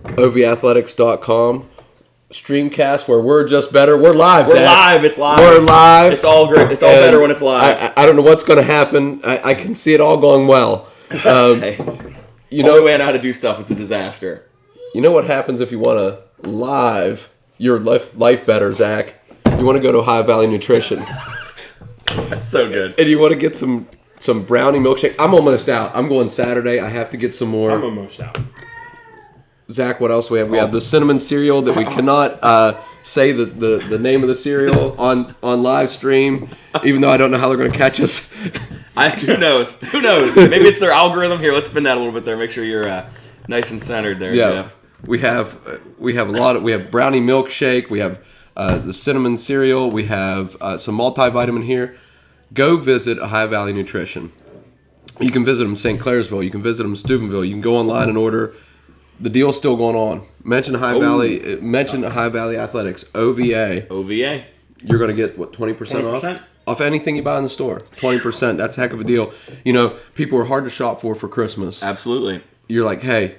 OVathletics.com. STREAMcast, where we're just better. We're live, We're Zach. live. It's live. We're live. It's all great. It's all better when it's live. I don't know what's going to happen. I can see it all going well. Hey, You only know, way I know how to do stuff. It's a disaster. you know what happens if you want to live your life better, Zach? You want to go to High Valley Nutrition. That's so good. And you want to get some brownie milkshake. I'm almost out. I'm going Saturday. I have to get some more. I'm almost out. Zach, what else we have? We have the cinnamon cereal that we cannot say the name of the cereal on live stream, even though I don't know how they're going to catch us. Who knows? Who knows? Maybe it's their algorithm. Here, let's spin that a little bit there. Make sure you're nice and centered there, Jeff. We have a lot of. We have brownie milkshake. We have the cinnamon cereal. We have some multivitamin here. Go visit a High Valley Nutrition. You can visit them in St. Clairsville. You can visit them in Steubenville. You can go online and order. The deal's still going on. Mention High Valley. Mention High Valley Athletics. OVA. OVA. You're going to get, what, 20% off? Off anything you buy in the store. 20%. That's a heck of a deal. You know, people are hard to shop for Christmas. Absolutely. You're like, hey,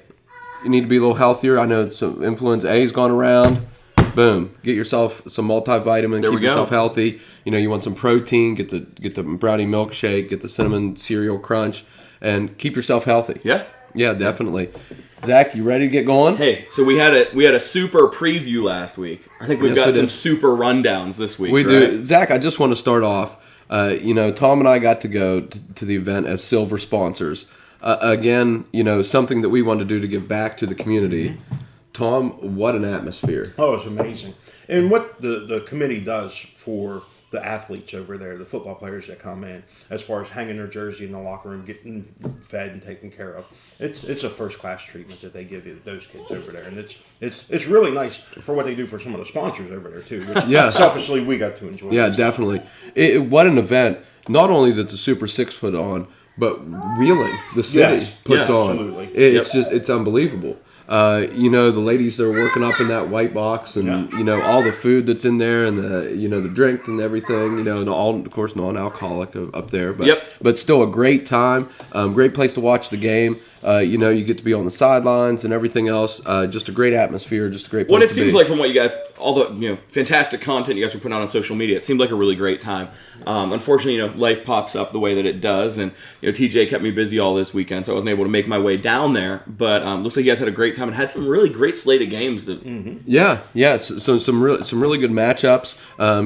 you need to be a little healthier. I know some influenza A's gone around. Boom. Get yourself some multivitamin. There keep we go. yourself healthy. You know, you want some protein. Get the brownie milkshake. Get the cinnamon cereal crunch. And keep yourself healthy. Yeah. Yeah, definitely. Zach, you ready to get going? Hey, so we had a super preview last week. I think we've got some super rundowns this week. We right? do. Zach, I just want to start off. You know, Tom and I got to go to the event as silver sponsors. Again, you know, something that we want to do to give back to the community. Tom, what an atmosphere. Oh, it's amazing. And what the committee does for the athletes over there, the football players that come in, as far as hanging their jersey in the locker room, getting fed and taken care of, it's a first class treatment that they give those kids over there, and it's really nice for what they do for some of the sponsors over there too. Which selfishly we got to enjoy. Yeah, definitely. What an event! Not only that the Super 6 put on, but Wheeling, the city, puts on. Absolutely. It's unbelievable. You know, the ladies that are working up in that white box, and you know, all the food that's in there, and the drink and everything. You know, and all, of course, non-alcoholic up there, but still a great time. Great place to watch the game. You know, you get to be on the sidelines and everything else. Just a great atmosphere. Just a great place. Well, it seems like from what you guys, all the fantastic content you guys were putting on social media, it seemed like a really great time. Unfortunately, life pops up the way that it does, and TJ kept me busy all this weekend, so I wasn't able to make my way down there. But looks like you guys had a great time and had some really great slate of games. Yeah. So some really good matchups.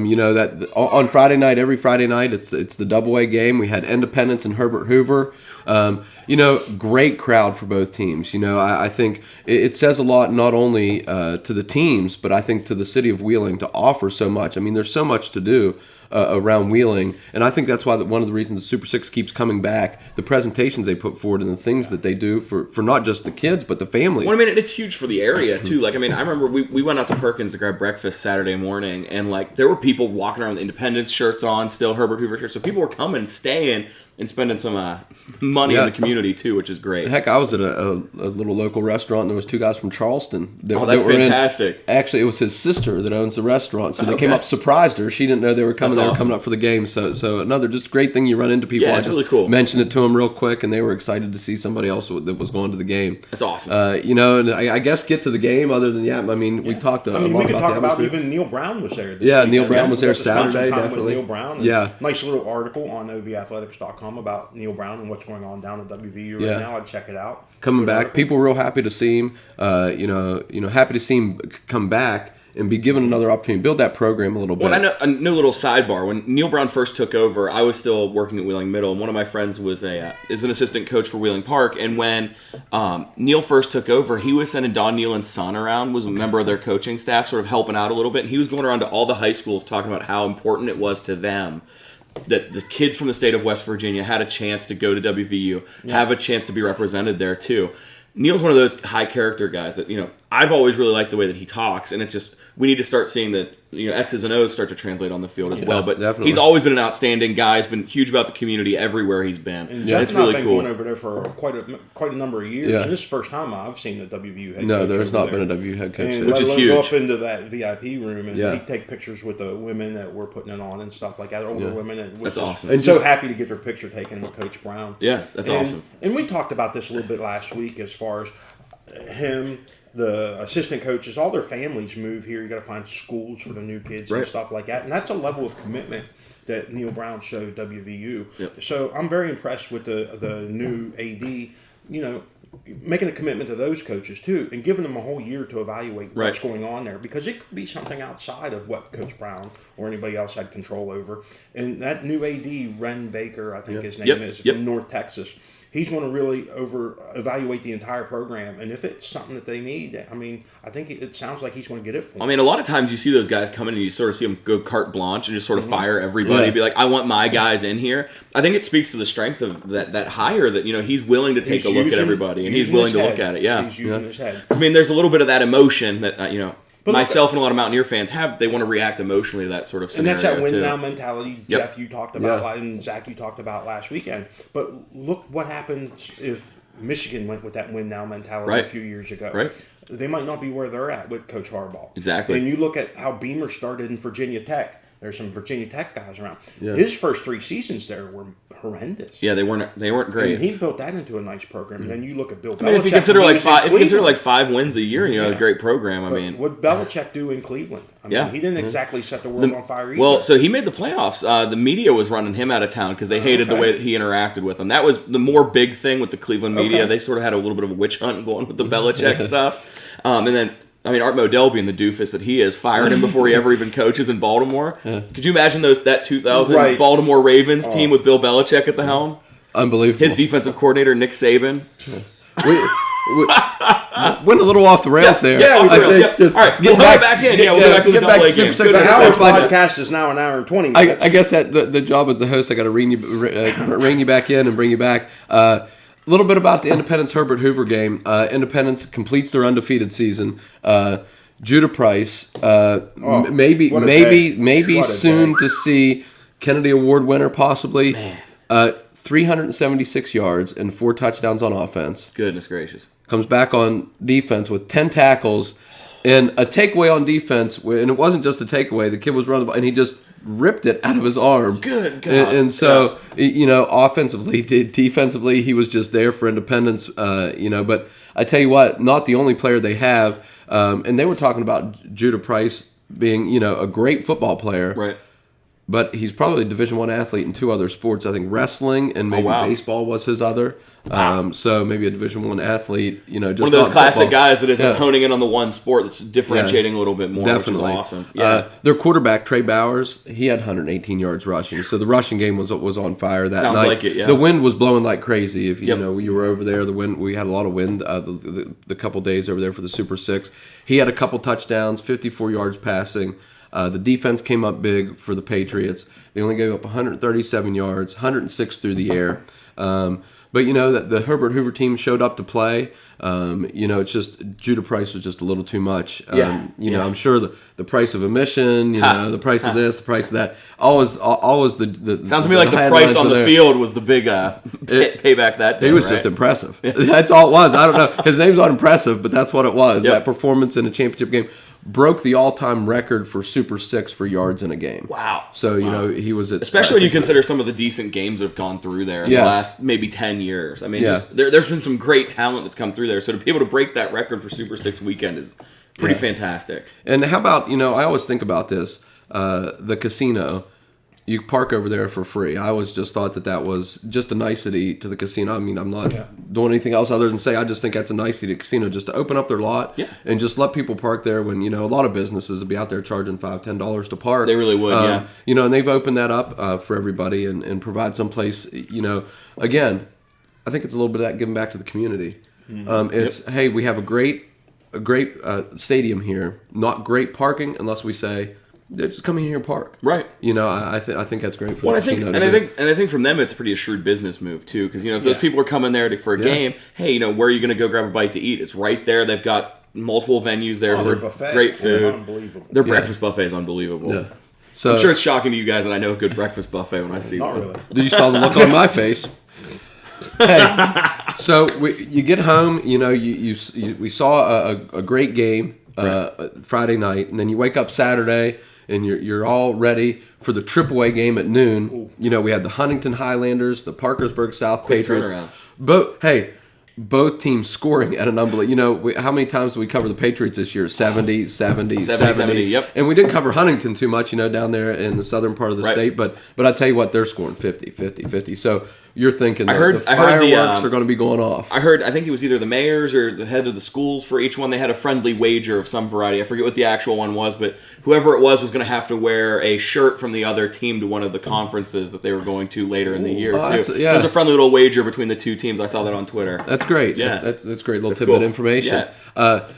You know that on Friday night, every Friday night, it's the Double A game. We had Independence and Herbert Hoover. You know, great crowd for both teams. You know, I think it says a lot not only to the teams, but I think to the city of Wheeling to offer so much. I mean, there's so much to do around Wheeling, and I think that's why one of the reasons the Super 6 keeps coming back, the presentations they put forward and the things that they do for not just the kids, but the families. Well, I mean, it's huge for the area, too. Like, I mean, I remember we went out to Perkins to grab breakfast Saturday morning, and, like, there were people walking around with Independence shirts on, still Herbert Hoover shirts, so people were coming, staying, and spending some money in the community, too, which is great. Heck, I was at a little local restaurant, and there was two guys from Charleston. That's fantastic. Actually, it was his sister that owns the restaurant, so they came up, surprised her. She didn't know they were coming. They were coming up for the game. So another just great thing you run into people. Yeah, it's really cool. Mentioned it to them real quick, and they were excited to see somebody else that was going to the game. That's awesome. You know, and I guess get to the game. Other than I mean, we talked a lot about the atmosphere. We could talk about even Neil Brown was there. Neil Brown was there Saturday, definitely. Neil Brown. Nice little article on OVathletics.com about Neil Brown and what's going on down at WVU right now. I'd check it out. Coming back, people were real happy to see him. You know, happy to see him come back and be given another opportunity to build that program a little bit. Well, I know a new little sidebar. When Neil Brown first took over, I was still working at Wheeling Middle, and one of my friends was is an assistant coach for Wheeling Park. And when Neil first took over, he was sending Don Nealon's son around, was a member of their coaching staff, sort of helping out a little bit. And he was going around to all the high schools talking about how important it was to them that the kids from the state of West Virginia had a chance to go to WVU, have a chance to be represented there too. Neil's one of those high character guys that, I've always really liked the way that he talks, and it's just, we need to start seeing that X's and O's start to translate on the field as well. But definitely. he's always been an outstanding guy. He's been huge about the community everywhere he's been. And Jeff's it's not really been cool. going over there for quite a number of years. Yeah. And this is the first time I've seen a WVU head coach. No, there's over not been a WVU head coach And there. Which is go huge. up into that VIP room and Yeah. he'd take pictures with the women that were putting it on and stuff like that. Older women. And was That's just awesome. And so just- happy to get their picture taken with Coach Brown. Yeah, that's awesome. And we talked about this a little bit last week as far as him, the assistant coaches, all their families move here. You got to find schools for the new kids and Right. stuff like that. And that's a level of commitment that Neil Brown showed WVU. Yep. So I'm very impressed with the new AD, making a commitment to those coaches too and giving them a whole year to evaluate what's going on there, because it could be something outside of what Coach Brown or anybody else had control over. And that new AD, Ren Baker, I think his name is, from North Texas. He's going to really evaluate the entire program, and if it's something that they need, I mean, I think it sounds like he's going to get it for them. I mean, a lot of times you see those guys come in and you sort of see them go carte blanche and just sort of fire everybody, be like, I want my guys in here. I think it speaks to the strength of that hire, that, he's willing to take a look at everybody, and he's willing to look at it. Yeah. He's using his head. I mean, there's a little bit of that emotion that, myself and a lot of Mountaineer fans they want to react emotionally to that sort of And scenario. that's that win too. now mentality, Jeff, you talked about, and Zach, you talked about last weekend. But look what happens if Michigan went with that win now mentality a few years ago. Right. They might not be where they're at with Coach Harbaugh. Exactly. And you look at how Beamer started in Virginia Tech. There's some Virginia Tech guys around. Yeah. His first 3 seasons there were horrendous. Yeah, they weren't great. And he built that into a nice program. And then you look at Bill Belichick. I mean, if you consider when he was in Cleveland. 5 wins a year, a great program. I mean, what Belichick do in Cleveland? I mean, he didn't exactly set the world on fire either. well, so he made the playoffs. The media was running him out of town because they hated the way that he interacted with them. That was the more big thing with the Cleveland media. They sort of had a little bit of a witch hunt going with the Belichick stuff. And then, Art Modell, being the doofus that he is, fired him before he ever even coaches in Baltimore. Could you imagine that 2000 Baltimore Ravens team with Bill Belichick at the helm? Unbelievable. His defensive coordinator, Nick Saban. We went a little off the rails there. Yeah, off the rails. think just All right, get we'll go back in. Yeah, we'll go back to the get back double A to Super game. Six. Go I to guess Our that's my podcast is now an hour and 20 minutes. I guess that the job as a host, I got to ring you back in and bring you back. A little bit about the Independence Herbert Hoover game. Independence completes their undefeated season. Judah Price, maybe what a day. What a soon day. to see Kennedy Award winner possibly. 376 yards and 4 touchdowns on offense. Goodness gracious. Comes back on defense with 10 tackles and a takeaway on defense. And it wasn't just a takeaway. The kid was running the ball, and he just ripped it out of his arm. Good God. And so, offensively, defensively, he was just there for Independence, But I tell you what, not the only player they have. And they were talking about Judah Price being, a great football player. Right. But he's probably a Division I athlete in 2 other sports. I think wrestling and maybe baseball was his other. So maybe a Division I athlete, just one of those not classic football. guys that isn't honing in on the one sport that's differentiating a little bit more, Definitely. which is awesome. Yeah. Their quarterback, Trey Bowers, he had 118 yards rushing. So the rushing game was on fire that Sounds night. like it, yeah. The wind was blowing like crazy. If you were over there, the wind, we had a lot of wind the couple days over there for the Super 6. He had a couple touchdowns, 54 yards passing. The defense came up big for the Patriots. They only gave up 137 yards, 106 through the air. But that the Herbert Hoover team showed up to play. It's just Judah Price was just a little too much. I'm sure the price of admission, the price of this, the price of that. Always the Sounds to me like the price on the field was the big payback that day. He was just impressive. That's all it was. I don't know. His name's not impressive, but that's what it was. That performance in a championship game broke the all-time record for Super 6 for yards in a game. Wow. So, he was at... Especially when you consider some of the decent games that have gone through there in the last maybe 10 years. I mean, just there's been some great talent that's come through there. So to be able to break that record for Super 6 weekend is pretty fantastic. And how about, I always think about this, the casino. You park over there for free. I always just thought that was just a nicety to the casino. I mean, I'm not doing anything else other than say I just think that's a nicety to the casino, just to open up their lot and just let people park there when, a lot of businesses would be out there charging $5, $10 to park. They really would, and they've opened that up for everybody and provide some place, again, I think it's a little bit of that giving back to the community. It's, hey, we have a great stadium here, not great parking unless we say, just come in here and park. Right. I think that's great for the casino. I think from them it's pretty a shrewd business move too, because if those people are coming there for a game, hey, where are you going to go grab a bite to eat? It's right there. They've got multiple venues there for their buffet. great food. Unbelievable. Their breakfast buffet is unbelievable. Yeah. So I'm sure it's shocking to you guys that I know a good breakfast buffet when I see Not one. really. Did you saw the look on my face? Hey, so you get home. You know, we saw a great game Friday night, and then you wake up Saturday, and you're all ready for the AAA game at noon. Ooh. You know, we had the Huntington Highlanders, the Parkersburg South Quick Patriots. turnaround. Both teams scoring at an unbelievable. You know, how many times did we cover the Patriots this year? 70, 70, 70, yep. And we didn't cover Huntington too much, you know, down there in the southern part of the Right. state. But I tell you what, they're scoring 50, 50, 50. So you're thinking the I heard fireworks are going to be going off. I think it was either the mayors or the head of the schools for each one. They had a friendly wager of some variety. I forget what the actual one was, but whoever it was going to have to wear a shirt from the other team to one of the conferences that they were going to later in the year, too. So yeah. there's a friendly little wager between the two teams. I saw that on Twitter. That's great. Yeah. That's great little That's tidbit cool. information. Yeah.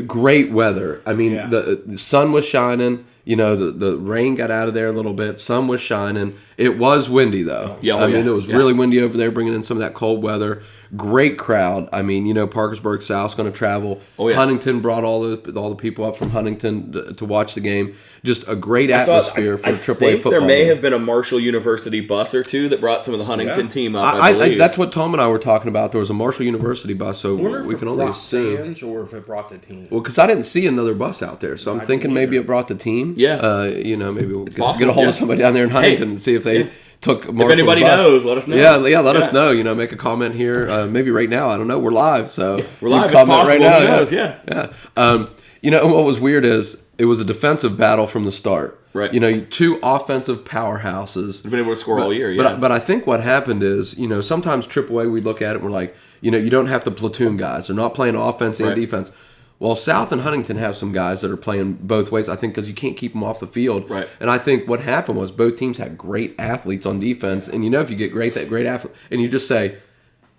Great weather. I mean, Yeah. the sun was shining. You know, the rain got out of there a little bit. Sun was shining. It was windy, though. Yeah, I mean, yeah. it was really windy over there, bringing in some of that cold weather. Great crowd. I mean, you know, Parkersburg South's going to travel. Oh, yeah. Huntington brought all the people up from Huntington to watch the game. Just a great atmosphere for I AAA think football. there may have been a Marshall University bus or two that brought some of the Huntington team up, I believe. That's what Tom and I were talking about. There was a Marshall University bus, so I wonder if we it can only brought assume. fans or if it brought the team. Well, because I didn't see another bus out there, so I'm thinking maybe it brought the team. Yeah. You know, maybe we'll possible, get a hold yeah. of somebody down there in Huntington and see if they took Marshall's If anybody bus. knows, let us know. Yeah, let us know. You know, make a comment here. Maybe right now. I don't know. We're live, so We're you live. It's comment possible. right Who now. knows? Yeah. Yeah. You know, what was weird is it was a defensive battle from the start. Right. You know, two offensive powerhouses. They've been able to score all year, yeah. But I think what happened is, you know, sometimes AAA we look at it and we're like, you know, you don't have to platoon guys. They're not playing offense and Right. defense. Well, South and Huntington have some guys that are playing both ways, I think, because you can't keep them off the field. Right. And I think what happened was both teams had great athletes on defense. And, you know, if you get great athlete, and you just say,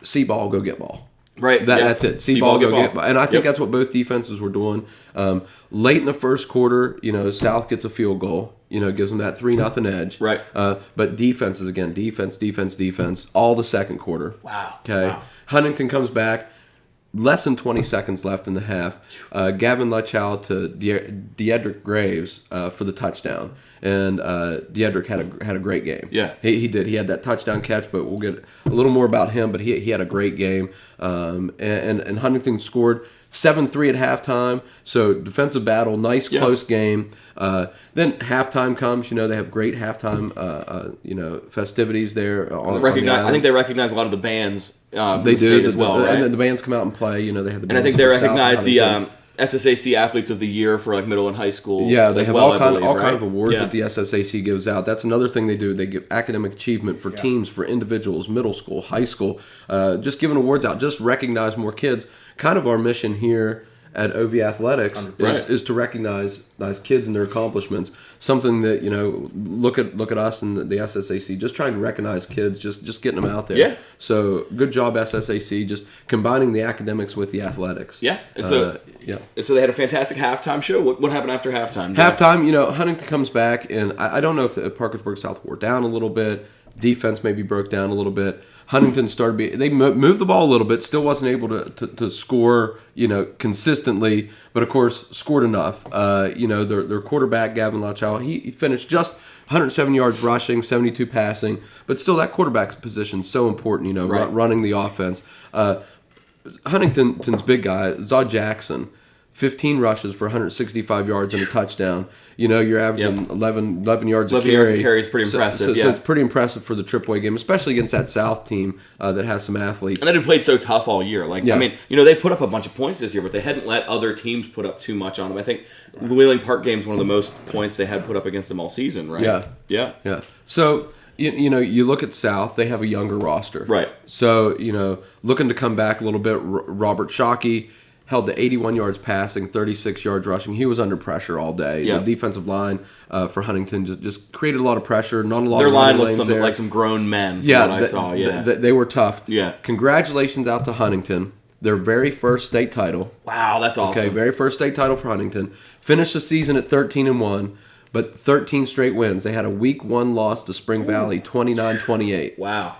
see ball, go get ball. Right. That's it. See ball, go get ball. And I think that's what both defenses were doing. Late in the first quarter, you know, South gets a field goal. You know, gives them that 3-0 edge. Right. But defenses, again, defense, all the second quarter. Wow. Okay. Wow. Huntington comes back. Less than 20 seconds left in the half. Gavin Lutchow to Deidrick Graves for the touchdown. And Deidrick had a great game. Yeah. He did. He had that touchdown catch, but we'll get a little more about him. But he had a great game. And Huntington scored 7-3 at halftime. So defensive battle, nice close game. Then halftime comes. You know, they have great halftime festivities there. On the island. I think they recognize a lot of the bands. They do as well, right? And the bands come out and play. You know, they have the And I bands think they for South recognize the Huntington. SSAC Athletes of the Year for like middle and high school. Yeah, they as have well, all kind right? of awards Yeah. that the SSAC gives out. That's another thing they do. They give academic achievement for teams, for individuals, middle school, high school. Just giving awards out, just recognize more kids. Kind of our mission here at OV Athletics is to recognize kids and their accomplishments. Something that, you know, look at us and the SSAC, just trying to recognize kids, just getting them out there. Yeah. So good job SSAC, just combining the academics with the athletics. Yeah. And so they had a fantastic halftime show. What happened after halftime? Jeff? Halftime, you know, Huntington comes back, and I don't know if the Parkersburg South wore down a little bit. Defense maybe broke down a little bit. Huntington they moved the ball a little bit, still wasn't able to score, you know, consistently, but of course scored enough. You know, their quarterback, Gavin Lutchow, he finished just 107 yards rushing, 72 passing, but still that quarterback position is so important, you know, running the offense. Huntington's big guy, Zod Jackson, 15 rushes for 165 yards and a touchdown. You know, you're averaging 11 yards a carry. 11 yards a carry is pretty impressive, So it's pretty impressive for the AAA game, especially against that South team that has some athletes. And they had played so tough all year. I mean, you know, they put up a bunch of points this year, but they hadn't let other teams put up too much on them. I think the Wheeling Park game is one of the most points they had put up against them all season, right? Yeah. So, you know, you look at South, they have a younger roster. Right. So, you know, looking to come back a little bit, Robert Shockey held to 81 yards passing, 36 yards rushing. He was under pressure all day. Yeah. The defensive line for Huntington just created a lot of pressure, not a lot Their of line running looked lanes there. like some grown men from Yeah, what I saw. Yeah. They were tough. Yeah. Congratulations out to Huntington. Their very first state title. Wow, that's awesome. Okay, very first state title for Huntington. Finished the season at 13-1, but 13 straight wins. They had a week 1 loss to Spring Valley, 29-28. Wow.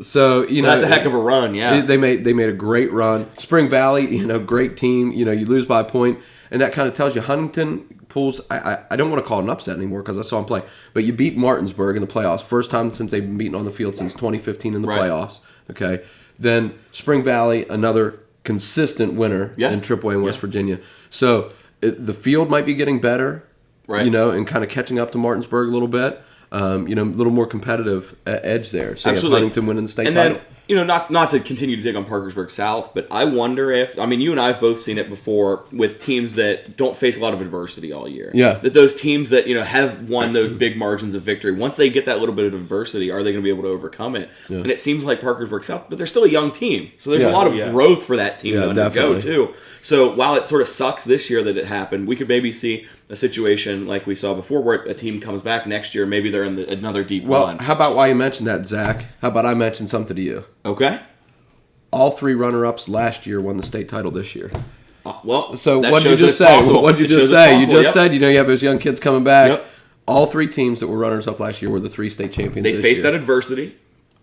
So that's a heck of a run. Yeah, they made a great run. Spring Valley, great team. You lose by a point, and that kind of tells you Huntington pulls. I don't want to call it an upset anymore because I saw them play, but you beat Martinsburg in the playoffs. First time since they've been beaten on the field since 2015 in the playoffs. Okay, then Spring Valley, another consistent winner in AAA in West Virginia. So the field might be getting better, right? And kind of catching up to Martinsburg a little bit. A little more competitive edge there. So you have Huntington winning the state title. Then, not to continue to dig on Parkersburg South, but I wonder if, you and I have both seen it before with teams that don't face a lot of adversity all year. Yeah. That those teams that, have won those big margins of victory, once they get that little bit of adversity, are they going to be able to overcome it? Yeah. And it seems like Parkersburg South, but they're still a young team. So there's a lot of growth for that team to undergo, too. So while it sort of sucks this year that it happened, we could maybe see a situation like we saw before where a team comes back next year. Maybe they're in another deep run. How about while you mentioned that, Zach, how about I mention something to you? Okay. All three runner-ups last year won the state title this year. So what did you just say? What did you just say? You just said, you have those young kids coming back. Yep. All three teams that were runners-up last year were the three state champions. They faced that adversity.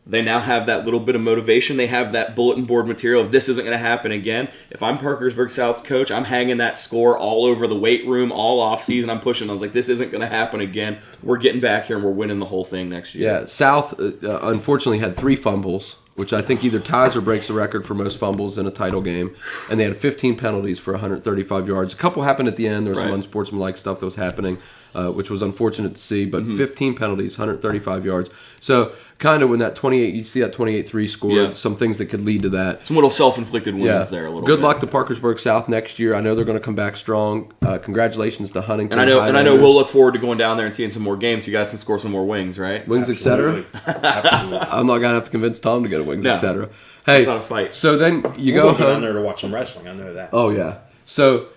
They now have that little bit of motivation. They have that bulletin board material of this isn't going to happen again. If I'm Parkersburg South's coach, I'm hanging that score all over the weight room all off season. I'm pushing. I was like, this isn't going to happen again. We're getting back here and we're winning the whole thing next year. Yeah, South unfortunately had 3 fumbles, which I think either ties or breaks the record for most fumbles in a title game. And they had 15 penalties for 135 yards. A couple happened at the end. There was some unsportsmanlike stuff that was happening, which was unfortunate to see. But 15 penalties, 135 yards. So kind of when that 28, you see that 28-3 score, some things that could lead to that. Some little self-inflicted wins there a little bit. Good luck to Parkersburg South next year. I know they're going to come back strong. Congratulations to Huntington. And I know we'll look forward to going down there and seeing some more games so you guys can score some more wings, right? Wings, etc. Absolutely. I'm not going to have to convince Tom to go to wings, etc. Hey, it's not a fight. So then you go home. Down there to watch some wrestling. I know that. Oh yeah. So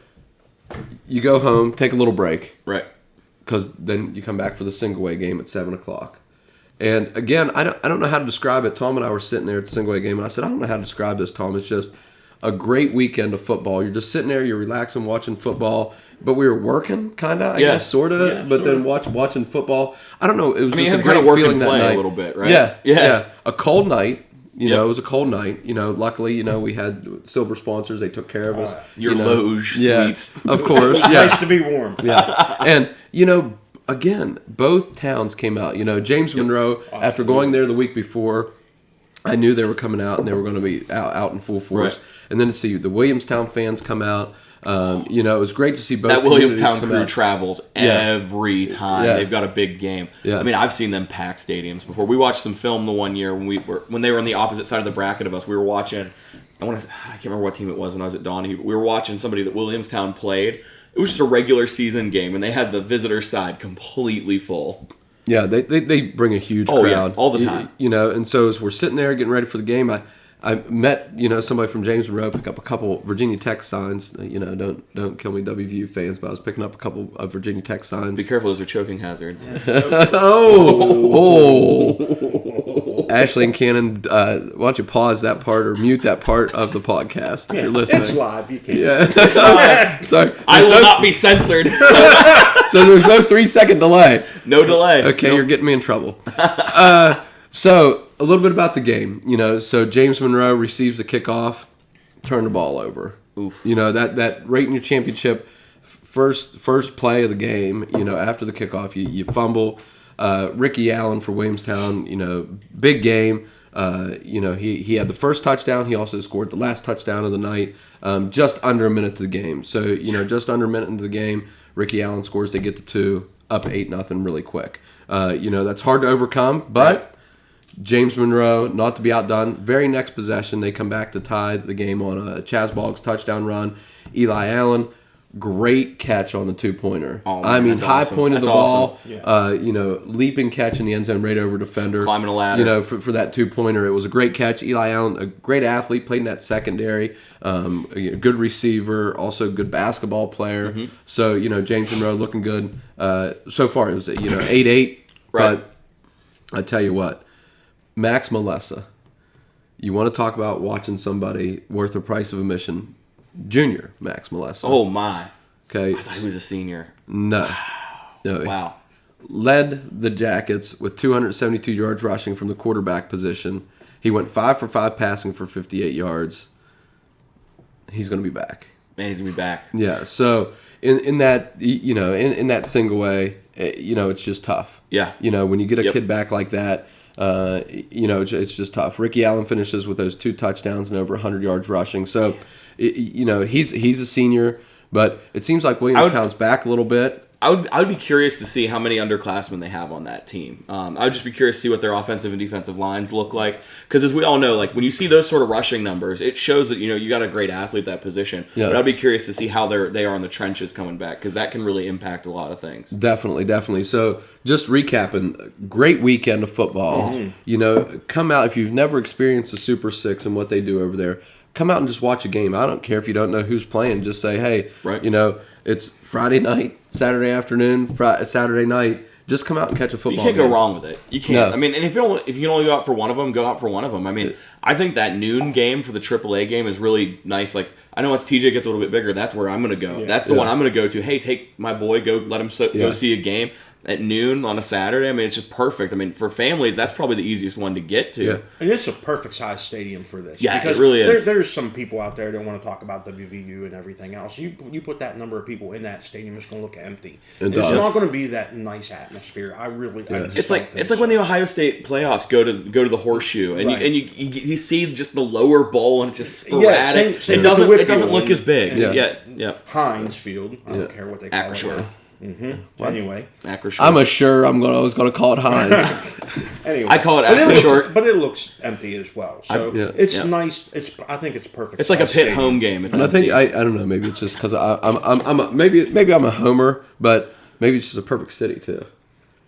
you go home, take a little break, right? Because then you come back for the single A game at 7:00. And again, I don't know how to describe it. Tom and I were sitting there at the single A game, and I said, I don't know how to describe this, Tom. It's just a great weekend of football. You're just sitting there, you're relaxing, watching football. But we were working, kind of, I guess, sort of. Yeah, but then watching football. I don't know. It was just a great great feeling that night. A little bit, right? Yeah. A cold night. It was a cold night. Luckily, we had silver sponsors. They took care of us. Your Loge suite. Of course. Nice to be warm. Yeah. And, again, both towns came out. James Monroe, after going there the week before, I knew they were coming out and they were going to be out in full force. Right. And then to see the Williamstown fans come out. It was great to see both. That Williamstown crew travels every time they've got a big game. Yeah. I've seen them pack stadiums before. We watched some film the one year when they were on the opposite side of the bracket of us. We were watching. I can't remember what team it was when I was at Donahue. But we were watching somebody that Williamstown played. It was just a regular season game, and they had the visitor side completely full. Yeah, they bring a huge crowd. Yeah, all the time. And so as we're sitting there getting ready for the game, I met, somebody from James Monroe, pick up a couple Virginia Tech signs. Don't kill me, WVU fans, but I was picking up a couple of Virginia Tech signs. Be careful, those are choking hazards. Ashley and Cannon, why don't you pause that part or mute that part of the podcast if you're listening? It's live, you can. Yeah. Sorry. I will not be censored. So there's no 3-second delay. No delay. Okay, You're getting me in trouble. So a little bit about the game. So James Monroe receives the kickoff, turn the ball over. Oof. That right in your championship, first play of the game, after the kickoff, you fumble. Ricky Allen for Williamstown, big game. He had the first touchdown. He also scored the last touchdown of the night, just under a minute to the game. So, just under a minute into the game, Ricky Allen scores. They get to 2, up 8-0 really quick. That's hard to overcome, but James Monroe, not to be outdone, very next possession, they come back to tie the game on a Chaz Boggs touchdown run. Eli Allen, great catch on the 2-pointer. High point of the ball, leaping catch in the end zone right over defender. Climbing a ladder. For that 2-pointer. It was a great catch. Eli Allen, a great athlete, played in that secondary. A good receiver, also good basketball player. Mm-hmm. So, James Monroe looking good. So far, it was, 8-8. Right. But I tell you what, Max Melessa, you want to talk about watching somebody worth the price of admission. Junior Max Melessa. Oh, my. Okay. I thought he was a senior. No. Wow. Led the Jackets with 272 yards rushing from the quarterback position. He went 5 for 5 passing for 58 yards. He's going to be back. Man, he's gonna be back. Yeah. So in that in that single way, it's just tough. Yeah. When you get a kid back like that, it's just tough. Ricky Allen finishes with those 2 touchdowns and over 100 yards rushing. So, he's a senior, but it seems like Williamstown's back a little bit. I would be curious to see how many underclassmen they have on that team. I would just be curious to see what their offensive and defensive lines look like. Because as we all know, like when you see those sort of rushing numbers, it shows that you got a great athlete at that position. Yeah. But I'd be curious to see how they are in the trenches coming back, because that can really impact a lot of things. Definitely. So just recapping, great weekend of football. Mm-hmm. Come out if you've never experienced the Super Six and what they do over there. Come out and just watch a game. I don't care if you don't know who's playing. Just say, hey, right. It's Friday night, Saturday afternoon, Saturday night. Just come out and catch a football game. You can't go wrong with it. You can't. No. I mean, and if you can only go out for one of them, go out for one of them. I mean, I think that noon game for the AAA game is really nice. Like, I know once TJ gets a little bit bigger, that's where I'm going to go. Yeah. That's the one I'm going to go to. Hey, take my boy, go let him go see a game at noon on a Saturday. I mean, it's just perfect. I mean, for families, that's probably the easiest one to get to. Yeah. And it's a perfect size stadium for this. Yeah, because it really is. There's some people out there that want to talk about WVU and everything else. You put that number of people in that stadium, it's going to look empty. It's not going to be that nice atmosphere. It's like when the Ohio State playoffs go to the Horseshoe, and you see just the lower bowl, and it's just sporadic. Same it doesn't look as big. Yeah. Heinz Field. I don't care what they call Acrisure. it. Anyway, Acrisure. I'm I was going to call it Heinz. Anyway, I call it Acrisure, but it looks empty as well. So it's nice. I think it's perfect. It's like a Pitt home game. It's and empty. I think I don't know. Maybe it's just because maybe I'm a homer, but maybe it's just a perfect city too.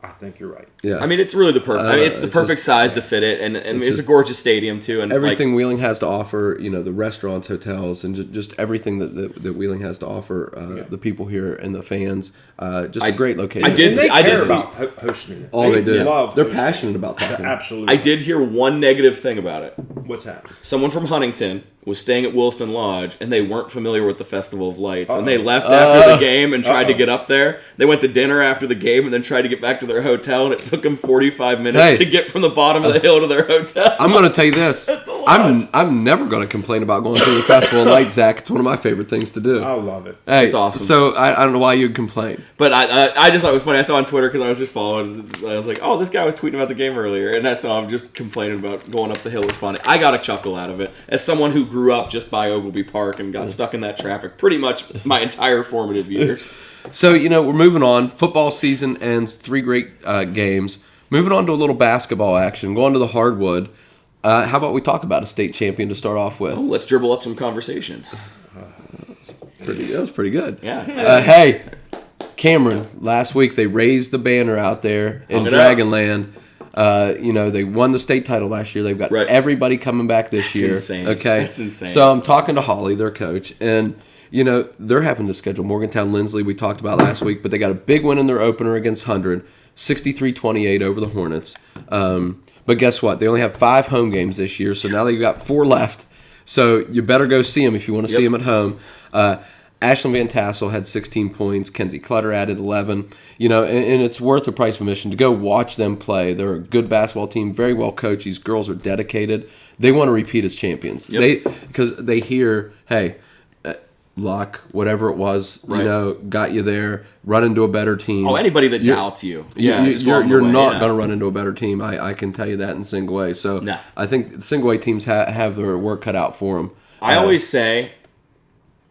I think you're right. Yeah. I mean, it's really the perfect. it's the perfect size to fit it, and it's a gorgeous stadium too. And everything Wheeling has to offer, the restaurants, hotels, and just everything that Wheeling has to offer, the people here and the fans, just a great location. I did about hosting it. They do. Love They're hosting passionate about that. Absolutely. I did hear one negative thing about it. What's that? Someone from Huntington was staying at Williston Lodge, and they weren't familiar with the Festival of Lights, and they left after the game and tried to get up there. They went to dinner after the game and then tried to get back to their hotel, and it took them 45 minutes to get from the bottom of the hill to their hotel. I'm going to tell you this. I'm never going to complain about going to the Festival of Lights, Zach. It's one of my favorite things to do. I love it. Hey, it's awesome. So I don't know why you'd complain. But I just thought it was funny. I saw on Twitter because I was just following. I was like, oh, this guy was tweeting about the game earlier, and that's how I'm just complaining about going up the hill was funny. I got a chuckle out of it as someone who grew up just by Ogilvy Park and got stuck in that traffic pretty much my entire formative years. So, we're moving on. Football season ends, 3 great games. Moving on to a little basketball action, going to the hardwood. How about we talk about a state champion to start off with? Oh, let's dribble up some conversation. That was pretty good. Yeah. Hey, Cameron, last week they raised the banner out there in Dragonland. They won the state title last year. They've got everybody coming back this year. Insane. Okay, that's insane. So I'm talking to Holly, their coach, and they're having to schedule Morgantown Lindsley. We talked about last week, but they got a big win in their opener against 100, 63-28 over the Hornets. But guess what? They only have 5 home games this year, so now they've got 4 left. So you better go see them if you want to see them at home. Ashlyn Van Tassel had 16 points. Kenzie Clutter added 11. And it's worth the price of admission to go watch them play. They're a good basketball team, very well coached. These girls are dedicated. They want to repeat as champions. Because they hear, hey, luck, whatever it was, got you there. Run into a better team. Oh, anybody that doubts you, you're not going to run into a better team. I can tell you that in single A. So I think single A teams have their work cut out for them. I always say,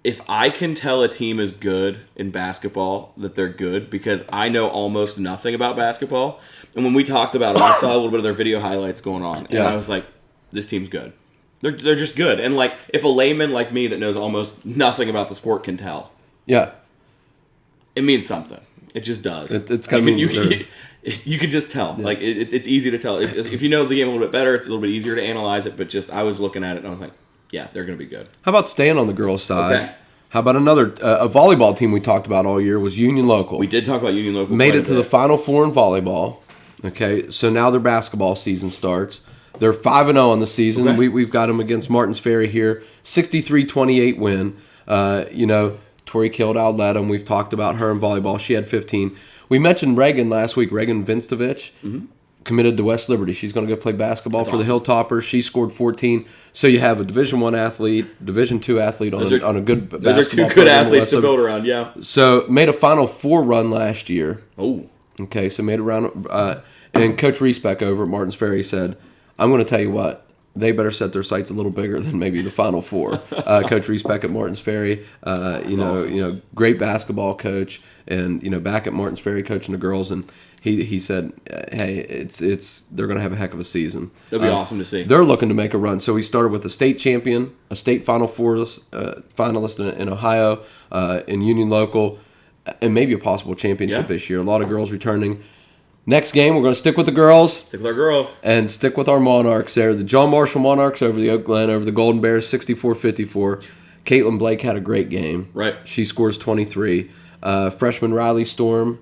if I can tell a team is good in basketball, that they're good, because I know almost nothing about basketball. And when we talked about it, I saw a little bit of their video highlights going on, and I was like, this team's good. They're just good. And like, if a layman like me that knows almost nothing about the sport can tell, it means something. It just does. It's kind of you can just tell. Like it's easy to tell. If you know the game a little bit better, it's a little bit easier to analyze it. But just I was looking at it and I was like, yeah, they're going to be good. How about staying on the girls' side? Okay. How about another a volleyball team we talked about all year was Union Local. We did talk about Union Local. Made it to the Final Four in volleyball. Okay, so now their basketball season starts. They're 5-0 on the season. Okay. We've got them against Martins Ferry here. 63-28 win. Tori Kildall led them. We've talked about her in volleyball. She had 15. We mentioned Reagan last week, Reagan Vinstovich. committed to West Liberty. She's going to go play basketball for the Hilltoppers. She scored 14. So you have a Division I athlete, Division II athlete on a good basketball Those are two good athletes to build around, yeah. So made a Final Four run last year. Oh. Okay, so made a round. And Coach Reesbeck over at Martins Ferry said, I'm going to tell you what, they better set their sights a little bigger than maybe the Final Four. Coach Reesbeck at Martins Ferry, awesome. Great basketball coach, and back at Martins Ferry coaching the girls, and he said, hey, they're going to have a heck of a season. It'll be awesome to see. They're looking to make a run. So we started with a state champion, a state Final Four finalist in Ohio, in Union Local, and maybe a possible championship this year. A lot of girls returning. Next game, we're going to stick with the girls. Stick with our girls. And stick with our Monarchs there. The John Marshall Monarchs over the Oak Glen, over the Golden Bears, 64-54. Caitlin Blake had a great game. Right. She scores 23. Freshman Riley Storm,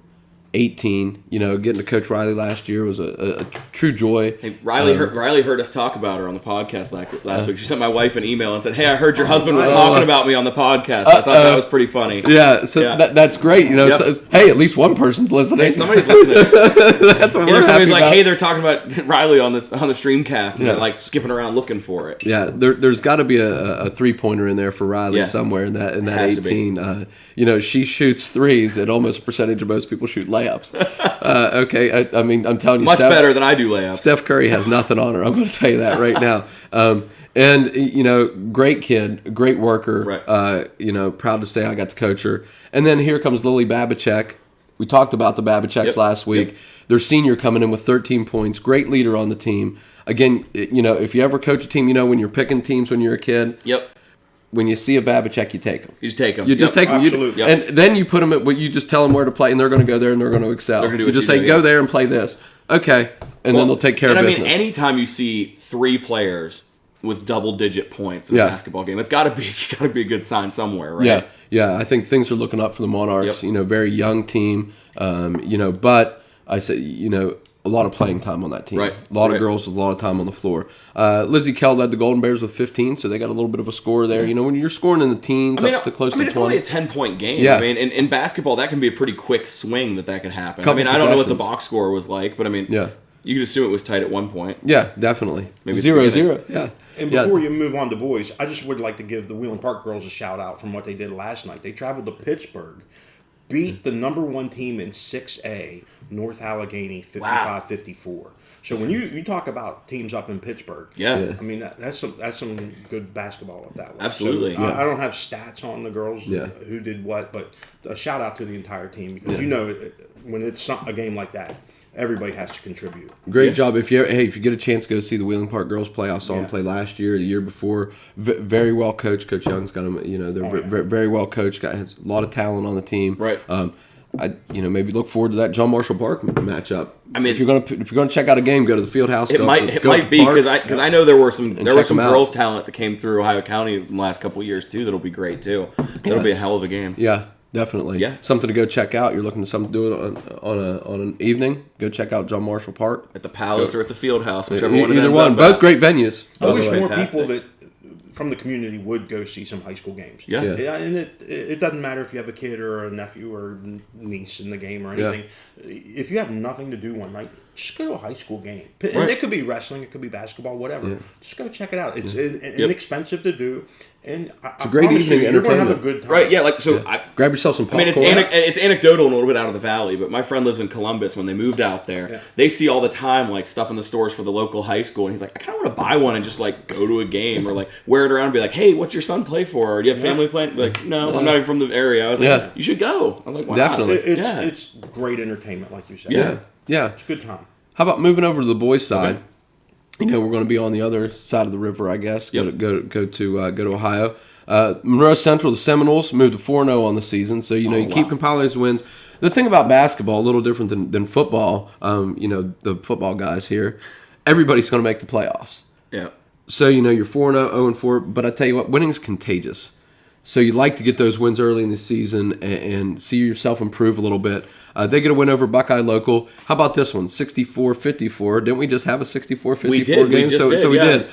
18. Getting to Coach Riley last year was a true joy. Hey, Riley heard us talk about her on the podcast last week. She sent my wife an email and said, hey, I heard your husband was talking about me on the podcast. I thought that was pretty funny. Yeah, so that's great. Yep. So, hey, at least one person's listening. Hey, somebody's listening. That's what we're somebody's happy like, about. hey, they're talking about Riley on the STREAMcast, and they're like skipping around looking for it. Yeah, there's got to be a 3-pointer in there for Riley somewhere in that 18. She shoots threes at almost a percentage of most people shoot layups. Okay, I mean, I'm telling you, much better than I do layups. Steph Curry has nothing on her. I'm going to tell you that right now. And great kid, great worker. Right. Proud to say I got to coach her. And then here comes Lily Babachek. We talked about the Babacheks last week. Yep. Their senior coming in with 13 points. Great leader on the team. Again, if you ever coach a team, when you're picking teams when you're a kid. Yep. When you see a Babachek, you take them. You just take them. You just take them. Absolutely. And then you put them at, you just tell them where to play, and they're going to go there and they're going to excel. They're gonna do you what just you say, do, go there and play this. Okay. And then they'll take care of business. And I mean, anytime you see 3 players with double-digit points in a basketball game, it's got to be a good sign somewhere, right? Yeah. I think things are looking up for the Monarchs. Yep. Very young team. But I say, a lot of playing time on that team. Right. A lot of girls with a lot of time on the floor. Lizzie Kell led the Golden Bears with 15, so they got a little bit of a score there. When you're scoring in the teens up to close to 20. It's only a 10-point game. Yeah. I mean, in basketball, that can be a pretty quick swing that can happen. I don't know what the box score was like, but I mean, yeah. You could assume it was tight at one point. Yeah, definitely. Maybe 0-0. Yeah. And before you move on to boys, I just would like to give the Wheeling Park girls a shout out from what they did last night. They traveled to Pittsburgh, beat the number 1 team in 6A, North Allegheny, 55-54. So when you talk about teams up in Pittsburgh, I mean that's some good basketball up that way. Absolutely. So, I don't have stats on the girls who did what, but a shout out to the entire team because when it's a game like that, everybody has to contribute. Great job. If you get a chance, go see the Wheeling Park girls play. I saw them play last year, the year before. Very well coached. Coach Young's got them. They're very well coached. Has a lot of talent on the team. Right. I maybe look forward to that John Marshall Park matchup. I mean, if you're gonna check out a game, go to the field house. It might be because I know there was some girls talent that came through Ohio County in the last couple of years too. That'll be great too. That'll be a hell of a game. Yeah. Definitely. Yeah. Something to go check out. You're looking to something to do it on an evening. Go check out John Marshall Park. At the Palace or at the Field House, whichever one. Either one. Both great venues. I wish more people that from the community would go see some high school games. Yeah. And it doesn't matter if you have a kid or a nephew or niece in the game or anything. If you have nothing to do one night, just go to a high school game. And it could be wrestling, it could be basketball, whatever. Yeah. Just go check it out. It's inexpensive to do. And it's a great evening you're going to have a good time. Right, yeah. Grab yourself some popcorn. I mean, it's anecdotal and a little bit out of the valley, but my friend lives in Columbus. When they moved out there, they see all the time stuff in the stores for the local high school, and he's like, I kind of want to buy one and just go to a game or wear it around and be like, hey, what's your son play for? Or do you have family playing? Like, no, I'm not even from the area. I was like, you should go. I was like, wow. Definitely. It's great entertainment, like you said. Yeah. It's a good time. How about moving over to the boys' side? Okay. We're going to be on the other side of the river, I guess. Go to Ohio. Monroe Central, the Seminoles, moved to 4-0 on the season. So, you keep compiling those wins. The thing about basketball, a little different than football, the football guys here, everybody's going to make the playoffs. Yeah. So, you're 4-0, 0-4, but I tell you what, winning is contagious. So you like to get those wins early in the season and see yourself improve a little bit. They get a win over Buckeye Local. How about this one? 64-54. Didn't we just have a 64-54 game? We did.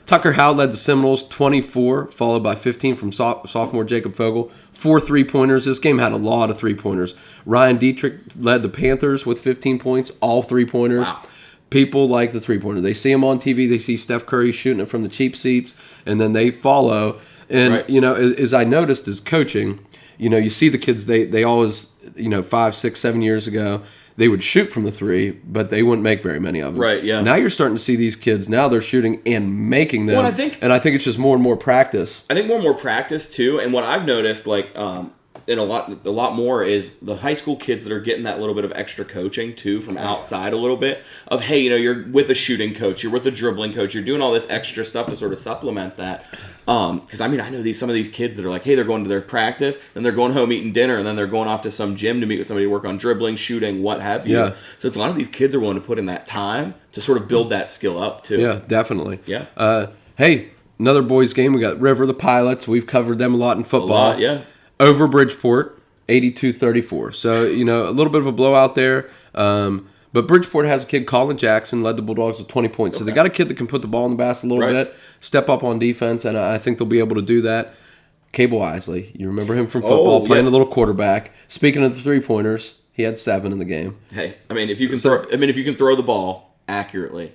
Tucker Howe led the Seminoles 24, followed by 15 from sophomore Jacob Fogel. 4 3-pointers. This game had a lot of 3-pointers. Ryan Dietrich led the Panthers with 15 points, all 3-pointers. Wow. people like the three-pointer. They see him on TV. They see Steph Curry shooting it from the cheap seats, and then they follow. And, Right. As I noticed as coaching, you see the kids, they always, 5, 6, 7 years ago, they would shoot from the three, but they wouldn't make very many of them. Right, yeah. Now you're starting to see these kids, now they're shooting and making them. Well, I think it's just more and more practice. I think more and more practice, too. And what I've noticed, and a lot more is the high school kids that are getting that little bit of extra coaching too from outside a little bit of, hey, you're with a shooting coach, you're with a dribbling coach, you're doing all this extra stuff to sort of supplement that. Because I know some of these kids that are like, hey, they're going to their practice, then they're going home eating dinner, and then they're going off to some gym to meet with somebody to work on dribbling, shooting, what have you. Yeah. So it's a lot of these kids are willing to put in that time to sort of build that skill up too. Yeah, definitely. Yeah. Hey, another boys game. We got River the Pilots. We've covered them a lot in football. A lot, yeah. Over Bridgeport, 82-34. So, a little bit of a blowout there. But Bridgeport has a kid, Colin Jackson, led the Bulldogs with 20 points. So they got a kid that can put the ball in the basket a little bit, step up on defense, and I think they'll be able to do that. Cable Isley, you remember him from football, playing a little quarterback. Speaking of the three-pointers, he had 7 in the game. Hey, if you can throw the ball accurately.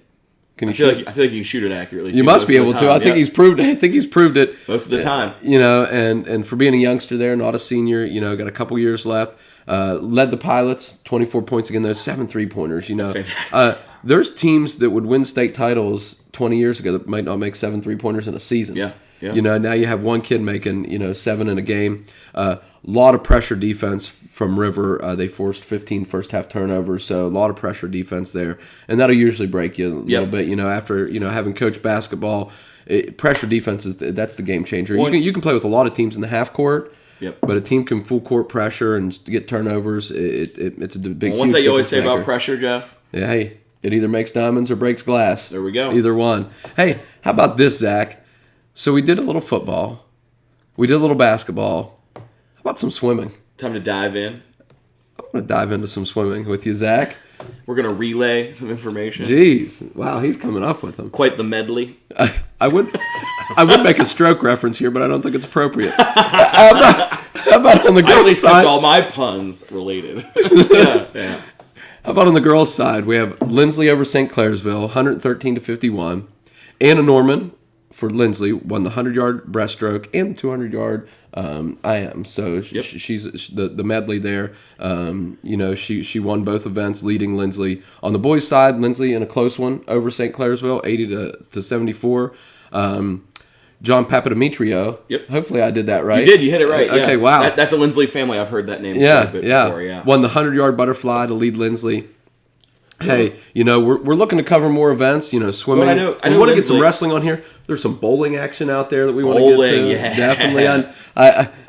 I feel like you can shoot it accurately. You must be able to. I think he's proved it most of the time. And for being a youngster there, not a senior, got a couple years left. Led the Pilots, 24 points again. Those 7 3-pointers. That's fantastic. There's teams that would win state titles 20 years ago that might not make 7 3-pointers in a season. Yeah. Yeah. Now you have one kid making 7 in a game. Lot of pressure defense from River. They forced 15 first half turnovers, so a lot of pressure defense there, and that'll usually break you a little bit. After having coached basketball, pressure defense that's the game changer. You can play with a lot of teams in the half court. Yep. But a team can full court pressure and get turnovers. It's a big. What's that you always say about pressure, Jeff? Yeah, hey, it either makes diamonds or breaks glass. There we go. Either one. Hey, how about this, Zach? So we did a little football. We did a little basketball. How about some swimming? Time to dive in. I'm going to dive into some swimming with you, Zach. We're going to relay some information. Jeez. Wow, he's coming up with them. Quite the medley. I would make a stroke reference here, but I don't think it's appropriate. How about on the girls' side? I at least kept all my puns related. Yeah. How about on the girls' side? We have Lindsley over St. Clairsville, 113-51. Anna Norman for Lindsley won the 100-yard breaststroke and the 200-yard IM. So she's the medley there. She won both events, leading Lindsley. On the boys' side, Lindsley in a close one over St. Clairsville, 80-74. John Papadimitriou. Yep. Hopefully I did that right. You did. You hit it right. Okay, yeah. wow. That's a Lindsley family. I've heard that name quite a bit before. Yeah. Won the 100-yard butterfly to lead Lindsley. Hey, we're looking to cover more events. Swimming. Well, I we know want to get some wrestling on here. There's some bowling action out there that we want to get to. Yeah. Definitely.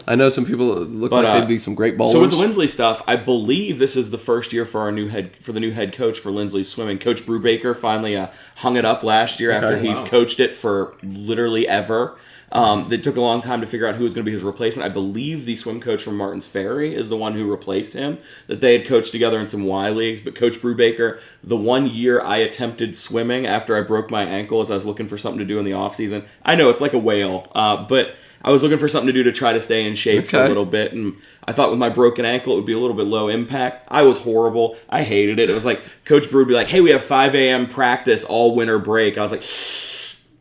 I know some people look like they'd be some great bowlers. So with the Lindsley stuff, I believe this is the first year for the new head coach for Lindsley swimming. Coach Brubaker finally hung it up last year after he's coached it for literally ever. It took a long time to figure out who was going to be his replacement. I believe the swim coach from Martins Ferry is the one who replaced him, that they had coached together in some Y leagues. But Coach Brubaker, the one year I attempted swimming after I broke my ankle as I was looking for something to do in the off season. I know it's like a whale, but I was looking for something to do to try to stay in shape for a little bit. And I thought with my broken ankle, it would be a little bit low impact. I was horrible. I hated it. It was like Coach Brew would be like, hey, we have 5 a.m. practice all winter break. I was like,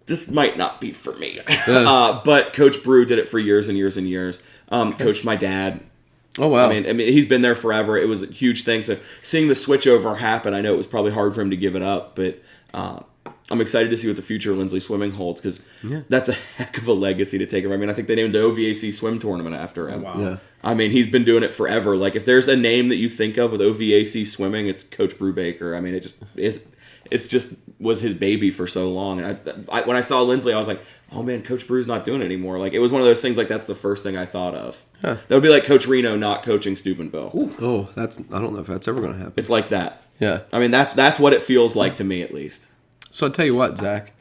this might not be for me. But Coach Brew did it for years and years and years. Coached my dad. Oh, wow. I mean, he's been there forever. It was a huge thing. So seeing the switchover happen, I know it was probably hard for him to give it up. But I'm excited to see what the future of Lindsley swimming holds, because that's a heck of a legacy to take him. I mean, I think they named the OVAC swim tournament after him. Oh, wow. Yeah. I mean, he's been doing it forever. Like, if there's a name that you think of with OVAC swimming, it's Coach Brubaker. I mean, it's just was his baby for so long. And I when I saw Lindsley, I was like, oh man, Coach Brew's not doing it anymore. Like, it was one of those things, like, that's the first thing I thought of. Huh. That would be like Coach Reno not coaching Steubenville. Ooh. Oh, I don't know if that's ever going to happen. It's like that. Yeah. I mean, that's what it feels like to me, at least. So I'll tell you what, Zach.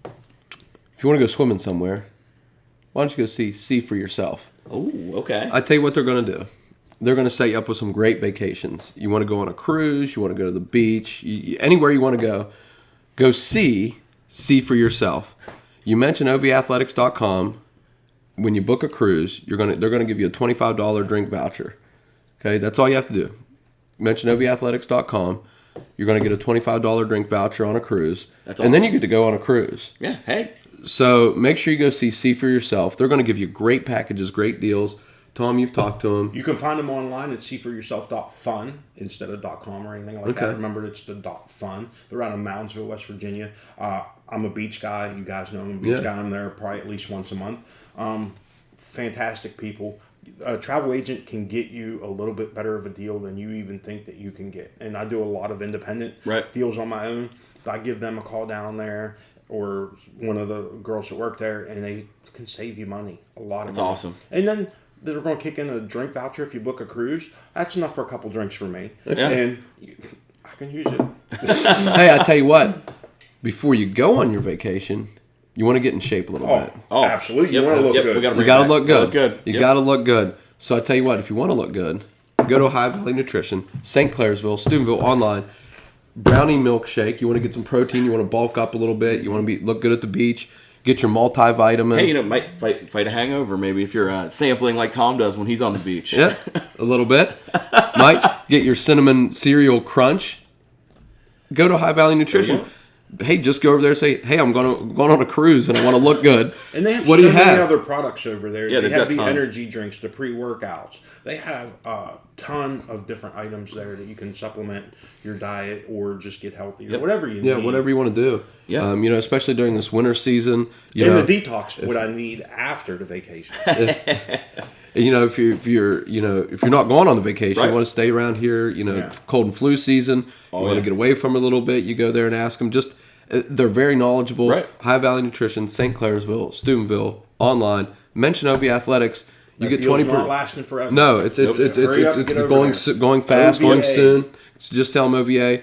If you want to go swimming somewhere, why don't you go see for yourself? Oh, okay. I tell you what they're going to do. They're going to set you up with some great vacations. You want to go on a cruise, you want to go to the beach, anywhere you want to go see for yourself. You mention ovathletics.com. When you book a cruise, they're going to give you a $25 drink voucher. Okay, that's all you have to do. Mention ovathletics.com. you're going to get a $25 drink voucher on a cruise. That's And then you awesome. get to go on a cruise. Yeah. Hey. So make sure you go see for yourself. They're going to give you great packages, great deals. Tom, you've talked to them. You can find them online at seeforyourself.fun instead of .com or anything like that. Remember, it's the .fun. They're out of Moundsville, West Virginia. I'm a beach guy. You guys know I'm a beach guy. I'm there probably at least once a month. Fantastic people. A travel agent can get you a little bit better of a deal than you even think that you can get. And I do a lot of independent deals on my own. So I give them a call down there, or one of the girls that work there, and they can save you money, a lot of money. That's awesome. And then they're going to kick in a drink voucher if you book a cruise. That's enough for a couple drinks for me. Yeah. And I can use it. Hey, I tell you what, before you go on your vacation, you want to get in shape a little bit. Oh, absolutely. You want to look good. We gotta You got to look good. Look good. You got to look good. So I tell you what, if you want to look good, go to High Valley Nutrition, St. Clairsville, Steubenville, online. Brownie milkshake. You want to get some protein. You want to bulk up a little bit. You want to look good at the beach. Get your multivitamin. Hey, might fight a hangover maybe if you're sampling like Tom does when he's on the beach. Yeah, a little bit. Might get your cinnamon cereal crunch. Go to High Valley Nutrition. Hey, just go over there and say, hey, I'm going on a cruise and I want to look good. And they have what so do you many have? other products over there. Yeah, they they've have got the tons. energy drinks, the pre-workouts. They have a ton of different items there that you can supplement your diet or just get healthy or whatever you need. Yeah, whatever you want to do. Yeah. Especially during this winter season. The detox, what I need after the vacation. If you're not going on the vacation, you want to stay around here. Cold and flu season. You want to get away from it a little bit. You go there and ask them. They're very knowledgeable. Right. High Valley Nutrition, St. Clairsville, Steubenville, online. Mention OV Athletics. You get 20%. Not lasting forever. No, it's Hurry up and get over going there. fast, going OVA. soon. So just tell them OVA.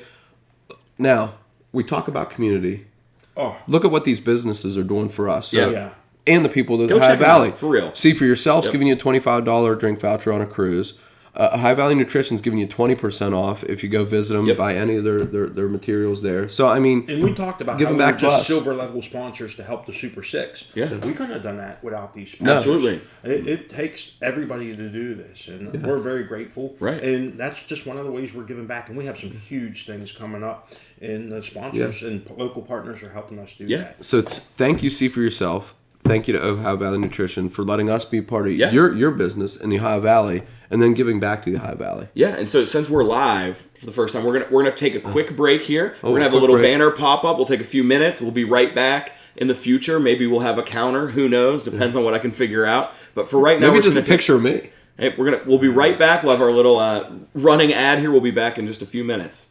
Now we talk about community. Oh, Look at what these businesses are doing for us. So, yeah. And the people that Go High check 'em Valley. out, for real. See for yourselves, giving you a $25 drink voucher on a cruise. High Valley Nutrition's giving you 20% off if you go visit them, buy any of their materials there. So I mean, And we talked about Give how them we were back to just us. silver level sponsors to help the Super Six. Yeah. We couldn't have done that without these No. sponsors. Absolutely. It takes everybody to do this, and we're very grateful. Right. And that's just one of the ways we're giving back. And we have some huge things coming up, and the sponsors and local partners are helping us do that. so thank you, See for yourself. Thank you to Ohio Valley Nutrition for letting us be part of Yeah. your business in the Ohio Valley, and then giving back to the Ohio Valley. Yeah, and so since we're live for the first time, we're gonna take a quick break here. We're gonna have a quick little break. banner pop up. We'll take a few minutes. We'll be right back in the future. Maybe we'll have a counter. Who knows? Depends on what I can figure out. But for right now, Maybe we're just a gonna take- picture of me. Hey, we'll be right back. We'll have our little running ad here. We'll be back in just a few minutes.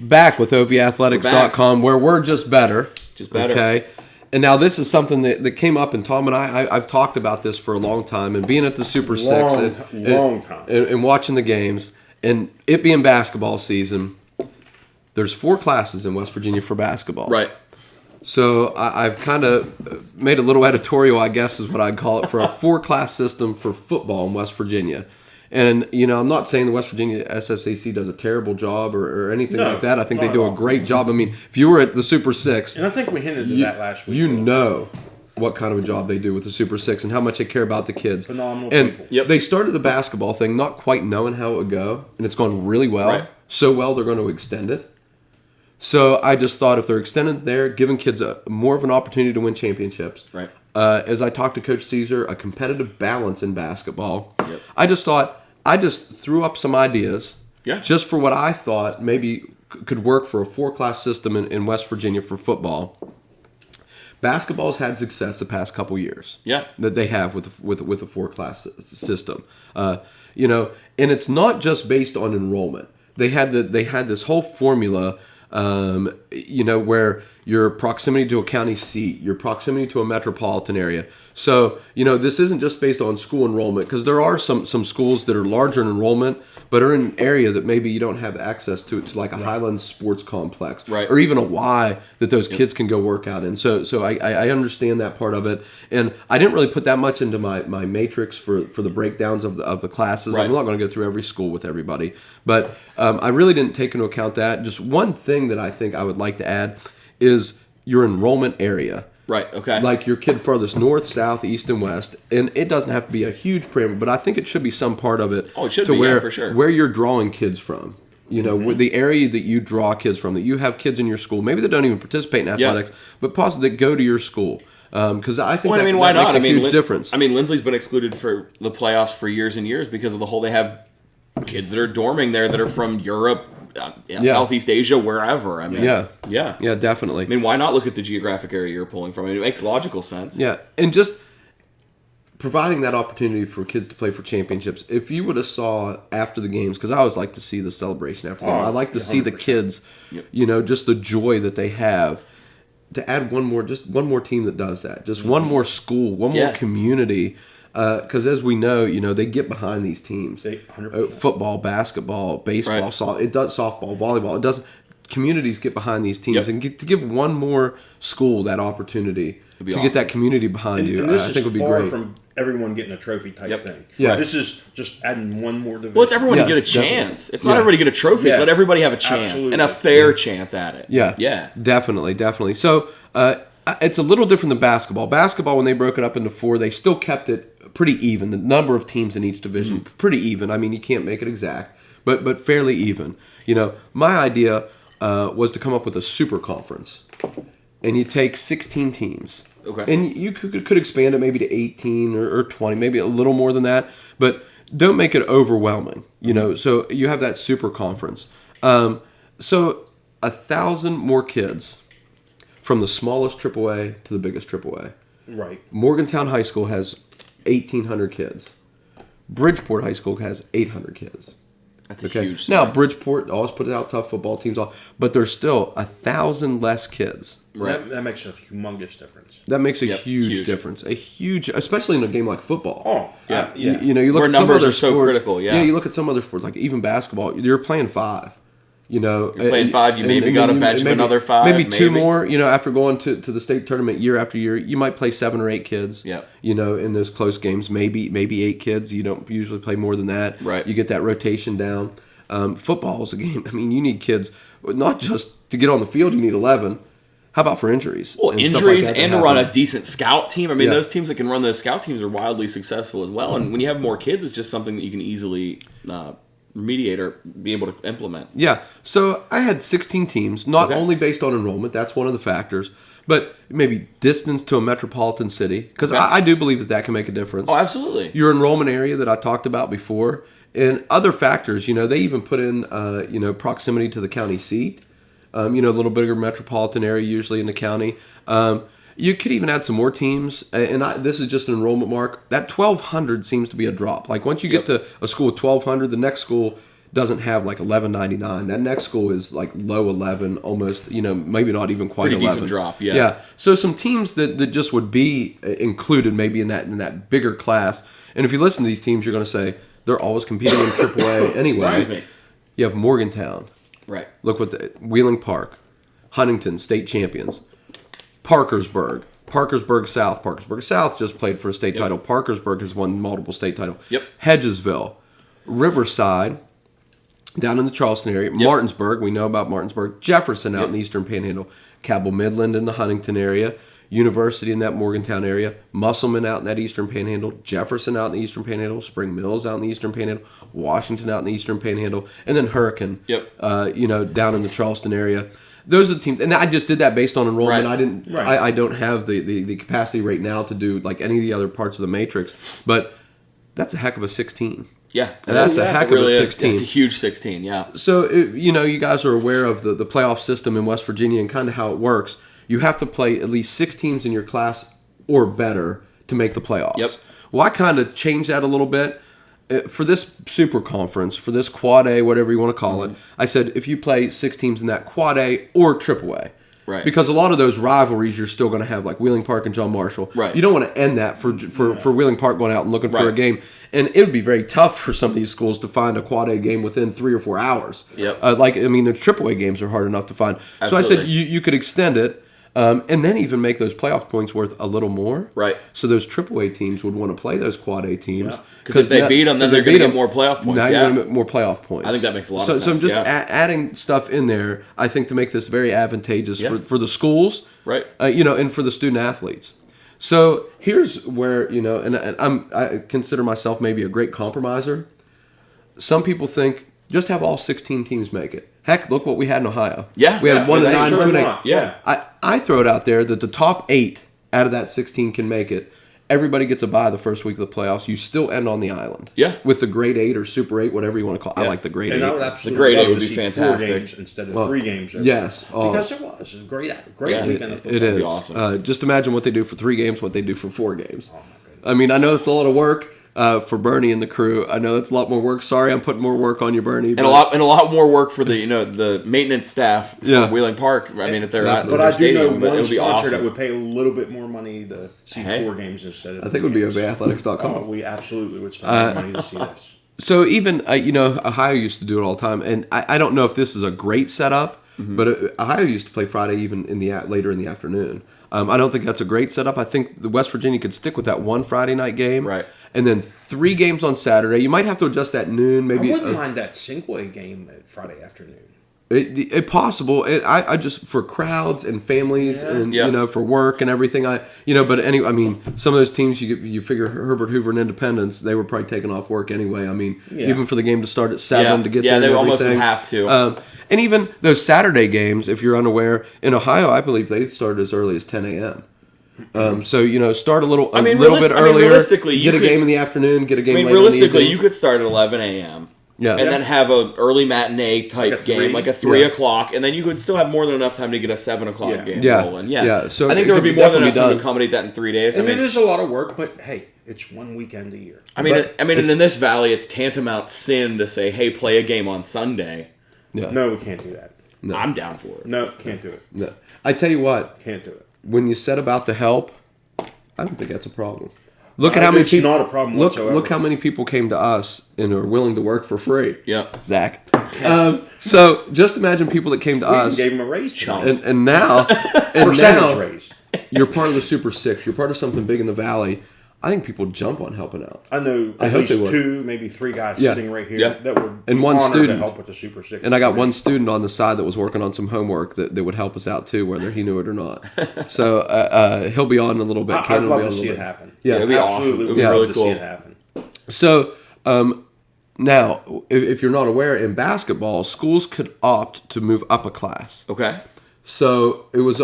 Back with OVAthletics.com, where we're just better. Just better. Okay. And now this is something that came up, and Tom and I've talked about this for a long time, and being at the Super Six long time. And watching the games, and it being basketball season, there's 4 classes in West Virginia for basketball. Right. So I've kind of made a little editorial, I guess is what I'd call it, for a 4-class system for football in West Virginia. And, I'm not saying the West Virginia SSAC does a terrible job or anything like that. I think they do a great job. I mean, if you were at the Super Six... And I think we hinted at that last week. You know what kind of a job they do with the Super Six and how much they care about the kids. Phenomenal and people. They started the basketball thing not quite knowing how it would go, and it's gone really well. Right. So well, they're going to extend it. So I just thought if they're extended there, giving kids more of an opportunity to win championships. Right. As I talked to Coach Caesar, a competitive balance in basketball. Yep. I just threw up some ideas. Yeah. Just for what I thought maybe could work for a 4-class system in West Virginia for football. Basketball's had success the past couple years. Yeah. That they have with a 4-class system. And it's not just based on enrollment. They had this whole formula. Where your proximity to a county seat, your proximity to a metropolitan area. So, this isn't just based on school enrollment, because there are some schools that are larger in enrollment, but are in an area that maybe you don't have access to like a Highlands sports complex, right, or even a Y that those kids can go work out in. So I understand that part of it, and I didn't really put that much into my matrix for the breakdowns of the classes. Right. I'm not going to go through every school with everybody, but I really didn't take into account that. Just one thing that I think I would like to add is your enrollment area. Right, okay. Like your kid farthest north, south, east, and west. And it doesn't have to be a huge parameter, but I think it should be some part of it. Oh, it should to be, where, yeah, for sure. Where you're drawing kids from. Where the area that you draw kids from, that you have kids in your school, maybe that don't even participate in athletics, but possibly that go to your school. Because I think why that not? makes a huge difference. Lindsley's been excluded for the playoffs for years and years because of the whole, they have kids that are dorming there that are from Europe, Southeast Asia, wherever. Yeah, definitely. Why not look at the geographic area you're pulling from? It makes logical sense. Yeah, and just providing that opportunity for kids to play for championships. If you would have saw after the games, because I always like to see the celebration after the game. I like to see the kids, just the joy that they have. To add one more team that does that, just one more school, one more community. Because as we know, they get behind these teams. Football, basketball, baseball, softball, volleyball. It doesn't. Communities get behind these teams, and to give one more school that opportunity to get that community behind you. And this I think would be far great. From everyone getting a trophy type thing. Yeah. This is just adding one more division. Well, it's everyone to get a definitely. chance. It's not everybody get a trophy. It's let everybody have a chance. Absolutely. And a fair chance at it. Yeah. Definitely. So it's a little different than basketball. Basketball, when they broke it up into 4, they still kept it pretty even. The number of teams in each division, pretty even. You can't make it exact, but fairly even. My idea was to come up with a super conference, and you take 16 teams. Okay. And you could expand it maybe to 18 or 20, maybe a little more than that, but don't make it overwhelming. So you have that super conference. So 1,000 more kids from the smallest AAA to the biggest AAA. Right. Morgantown High School has 1,800 kids. Bridgeport High School has 800 kids. That's a huge Now, start. Bridgeport always put out tough football teams, but there's still 1,000 less kids. Right. That makes a humongous difference. That makes a huge huge difference. Especially in a game like football. Oh, yeah. You look Where at some numbers other are so sports, critical, Yeah, you look at some other sports, like even basketball, you're playing 5. You're playing 5, you maybe got a batch of another 5. Maybe 2 more, after going to the state tournament year after year, you might play 7 or 8 kids. Yeah. In those close games, maybe 8 kids. You don't usually play more than that. Right. You get that rotation down. Football is a game. You need kids, not just to get on the field, you need 11. How about for injuries? Well, and stuff injuries like that and to to run happen? a decent scout team. Those teams that can run those scout teams are wildly successful as well. And when you have more kids, it's just something that you can easily remediate or be able to implement. Yeah. So I had 16 teams, not only based on enrollment. That's one of the factors. But maybe distance to a metropolitan city. Because I do believe that can make a difference. Oh, absolutely. Your enrollment area that I talked about before. And other factors, they even put in, proximity to the county seat. A little bigger metropolitan area usually in the county. You could even add some more teams. And this is just an enrollment mark. That 1,200 seems to be a drop. Like once you get to a school with 1,200, the next school doesn't have like $11.99. That next school is like low 11, almost, maybe not even quite Pretty 11. decent drop, yeah. Yeah. So some teams that just would be included maybe in that bigger class. And if you listen to these teams, you're going to say they're always competing in AAA anyway. You have Morgantown. Right. Look what Wheeling Park, Huntington, state champions. Parkersburg South. Parkersburg South just played for a state title. Parkersburg has won multiple state titles. Yep. Hedgesville, Riverside, down in the Charleston area. Yep. Martinsburg, we know about Martinsburg. Jefferson out in the Eastern Panhandle. Cabell Midland in the Huntington area. University in that Morgantown area. Musselman out in that Eastern Panhandle. Jefferson out in the Eastern Panhandle. Spring Mills out in the Eastern Panhandle. Washington out in the Eastern Panhandle. And then Hurricane, down in the Charleston area. Those are the teams, and I just did that based on enrollment. Right. I didn't. Right. I don't have the capacity right now to do like any of the other parts of the matrix. But that's a heck of a 16. Yeah, and that's a heck of a 16. It's a huge 16. Yeah. So you guys are aware of the playoff system in West Virginia and kind of how it works. You have to play at least 6 teams in your class or better to make the playoffs. Yep. Well, I kind of changed that a little bit. For this super conference, for this quad A, whatever you want to call it, I said if you play 6 teams in that quad A or triple A, right? Because a lot of those rivalries you're still going to have, like Wheeling Park and John Marshall. Right. You don't want to end that for Wheeling Park going out and looking for a game, and it would be very tough for some of these schools to find a quad A game within 3 or 4 hours. Yep. The triple A games are hard enough to find. Absolutely. So I said you could extend it. And then even make those playoff points worth a little more. Right. So those AAA teams would want to play those quad A teams. Because if they beat them, then they're going to get more playoff points. Now you're going to get more playoff points. I think that makes a lot of sense. So I'm just adding stuff in there, I think, to make this very advantageous for the schools. Right. And for the student athletes. So here's where, and I consider myself maybe a great compromiser. Some people think just have all 16 teams make it. Heck, look what we had in Ohio. Yeah. We had 1 to 9, 2 and 8. Yeah. I throw it out there that the top 8 out of that 16 can make it. Everybody gets a bye the first week of the playoffs. You still end on the island. Yeah. With the grade 8 or super 8, whatever you want to call it. I like the grade 8. I would absolutely the grade 8 would be fantastic. 4 games instead of 3 games. Yes. Because it was a great weekend of football. It is. Awesome. Just imagine what they do for 3 games, what they do for 4 games. Oh, my goodness. I mean, I know it's a lot of work. For Bernie and the crew, I know it's a lot more work. Sorry, I'm putting more work on you, Bernie. And a lot more work for the maintenance staff for Wheeling Park. I mean, if they're at but I do know stadium, one it would be sponsor awesome. that would pay a little bit more money to see 4 games instead of 3 I think it would be games. OVAthletics.com. Oh, we absolutely would spend money to see this. So even Ohio used to do it all the time, and I don't know if this is a great setup, but Ohio used to play Friday even later in the afternoon. I don't think that's a great setup. I think the West Virginia could stick with that one Friday night game, right? And then 3 games on Saturday. You might have to adjust that noon. Maybe I wouldn't mind that Cinquay game at Friday afternoon. It possible. I just for crowds and families and for work and everything. But anyway, I mean, some of those teams you figure Herbert Hoover and Independence, they were probably taking off work anyway. I mean, even for the game to start at 7 to get there. Yeah, they and almost everything. have to. And even those Saturday games, if you're unaware, in Ohio, I believe they start as early as 10 a.m. So start a little bit earlier. Realistically, get a game in the afternoon. Get a game. Later realistically, in the evening. you could start at 11 a.m. Yeah. And then have an early matinee type game, like a 3 o'clock, and then you could still have more than enough time to get a 7 o'clock game rolling. Yeah. So I think there would be more than enough time to accommodate that in 3 days. And it is a lot of work, but hey, it's one weekend a year. And in this valley, it's tantamount sin to say, hey, play a game on Sunday. Yeah. No, we can't do that. No. I'm down for it. No, can't do it. No. I tell you what. Can't do it. When you set about the help, I don't think that's a problem. Look at how many people. It's not a problem whatsoever. Look how many people came to us and are willing to work for free. Yeah, Zach. So just imagine people that came to us. Gave them a raise, and now, raise. You're part of the Super Six. You're part of something big in the valley. I think people jump on helping out. I know at least 2, maybe 3 guys sitting right here that would be honored to help with the Super Six. And I got one student on the side that was working on some homework that would help us out too, whether he knew it or not. So he'll be on in a little bit. I'd love to see it happen. Yeah, it'd be awesome. It would be really cool. To see it happen. So now, if you're not aware, in basketball, schools could opt to move up a class. Okay. So it's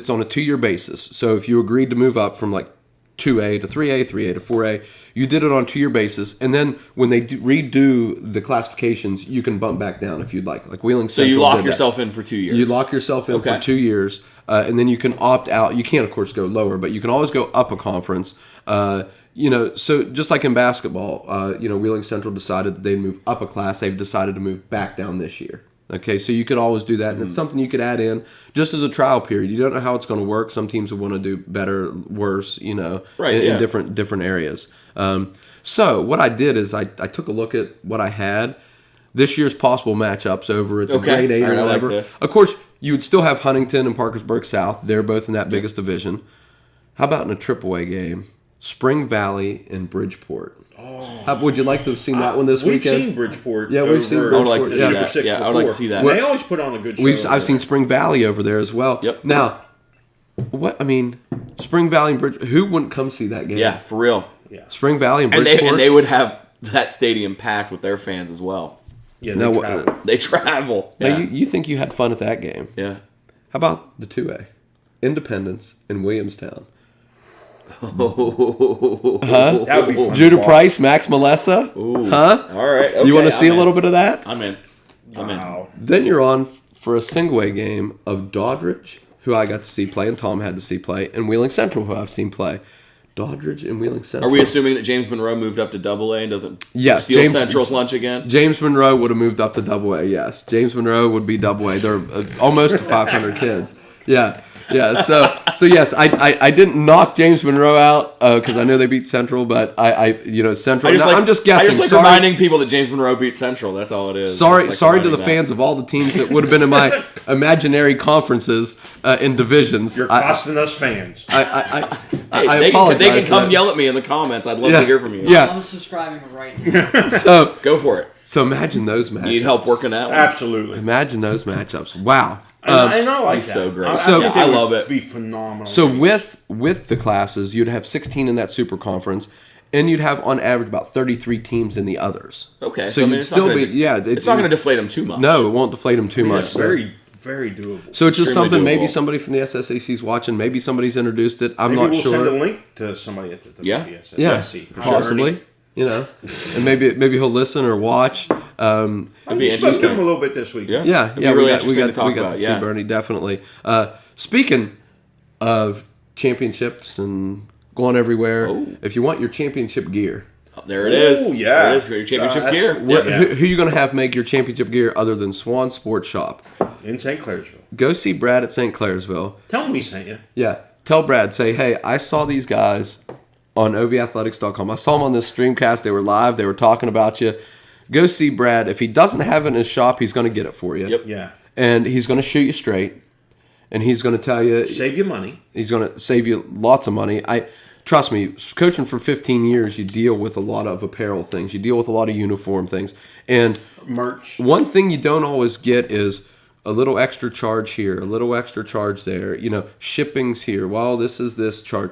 on a 2-year basis. So if you agreed to move up from like 2A to 3A, 3A to 4A. You did it on a 2-year basis, and then when they redo the classifications, you can bump back down if you'd like. Like Wheeling Central. So you lock did yourself in for 2 years. You lock yourself in for 2 years, and then you can opt out. You can't, of course, go lower, but you can always go up a conference. So just like in basketball, Wheeling Central decided that they'd move up a class. They've decided to move back down this year. Okay, so you could always do that, and it's something you could add in just as a trial period. You don't know how it's going to work. Some teams will want to do better, worse, in different areas. So what I did is I took a look at what I had, this year's possible matchups over at the grade 8 or whatever. Like this. Of course, you would still have Huntington and Parkersburg South. They're both in that biggest division. How about in a AAA game? Spring Valley and Bridgeport. Would you like to have seen that one this weekend? We've seen Bridgeport. Yeah, we've seen Bridgeport. I would like to see that. Yeah, I would like to see that. They always put on a good show. I've seen Spring Valley over there as well. Yep. Now, Spring Valley and Bridgeport, who wouldn't come see that game? Yeah, for real. Yeah. Spring Valley and Bridgeport. And they would have that stadium packed with their fans as well. Yeah, They travel. Now, Yeah. you think you had fun at that game. Yeah. How about the 2A? Independence in Williamstown. That would be fun. Judah Price, Max Malessa. Ooh. Huh? All right. Okay, You want to see a little bit of that? I'm in. Wow. Then you're on for a single-A game of Doddridge, who I got to see play, and Tom had to see play, and Wheeling Central, who I've seen play. Doddridge and Wheeling Central. Are we assuming that James Monroe moved up to AA and doesn't steal James, Central's lunch again? James Monroe would have moved up to AA, yes. James Monroe would be AA. They're almost 500 kids. Yeah. Yeah, so yes, I didn't knock James Monroe out because I know they beat Central, but Central. I'm just guessing. I just like reminding people that James Monroe beat Central. That's all it is. Sorry to the fans of all the teams that would have been in my imaginary conferences in divisions. You're costing us fans. I they apologize. They can come yell at me in the comments. I'd love to hear from you. Yeah. I'm subscribing right now. So go for it. So imagine those matchups. You need help working that one? Absolutely. Imagine those matchups. Wow. I know, like he's that. so great. I love it. Be phenomenal. So with the classes, you'd have 16 in that super conference, and you'd have on average about 33 teams in the others. Okay, so you'd still be it's not going to deflate them too much. No, it won't deflate them too much. It's very, very doable. So it's just Extremely something. doable. Maybe somebody from the SSAC's watching. Maybe somebody's introduced it. I'm Maybe not sure. We'll send a link to somebody at the SSAC. Yeah, possibly. And maybe he'll listen or watch. It'd be I spoke to interesting. him a little bit this week. Yeah, It'd be really we interesting got to talk to about. see Yeah. Bernie, definitely. Speaking of championships and going everywhere, if you want your championship gear, There it is. Oh, yeah. There it is for your championship gear. who you going to have make your championship gear other than Swan Sports Shop? In St. Clairsville. Go see Brad at St. Clairsville. Tell him we sent you. Yeah, tell Brad, say, hey, I saw these guys on OVathletics.com. I saw them on this Streamcast. They were live. They were talking about you. Go see Brad. If he doesn't have it in his shop, he's going to get it for you. Yep. Yeah. And he's going to shoot you straight. And he's going to tell you. Save you money. He's going to save you lots of money. Trust me, coaching for 15 years, you deal with a lot of apparel things. You deal with a lot of uniform things. And Merch. one thing you don't always get is a little extra charge here, a little extra charge there. Shipping's here. Well, this is this charge.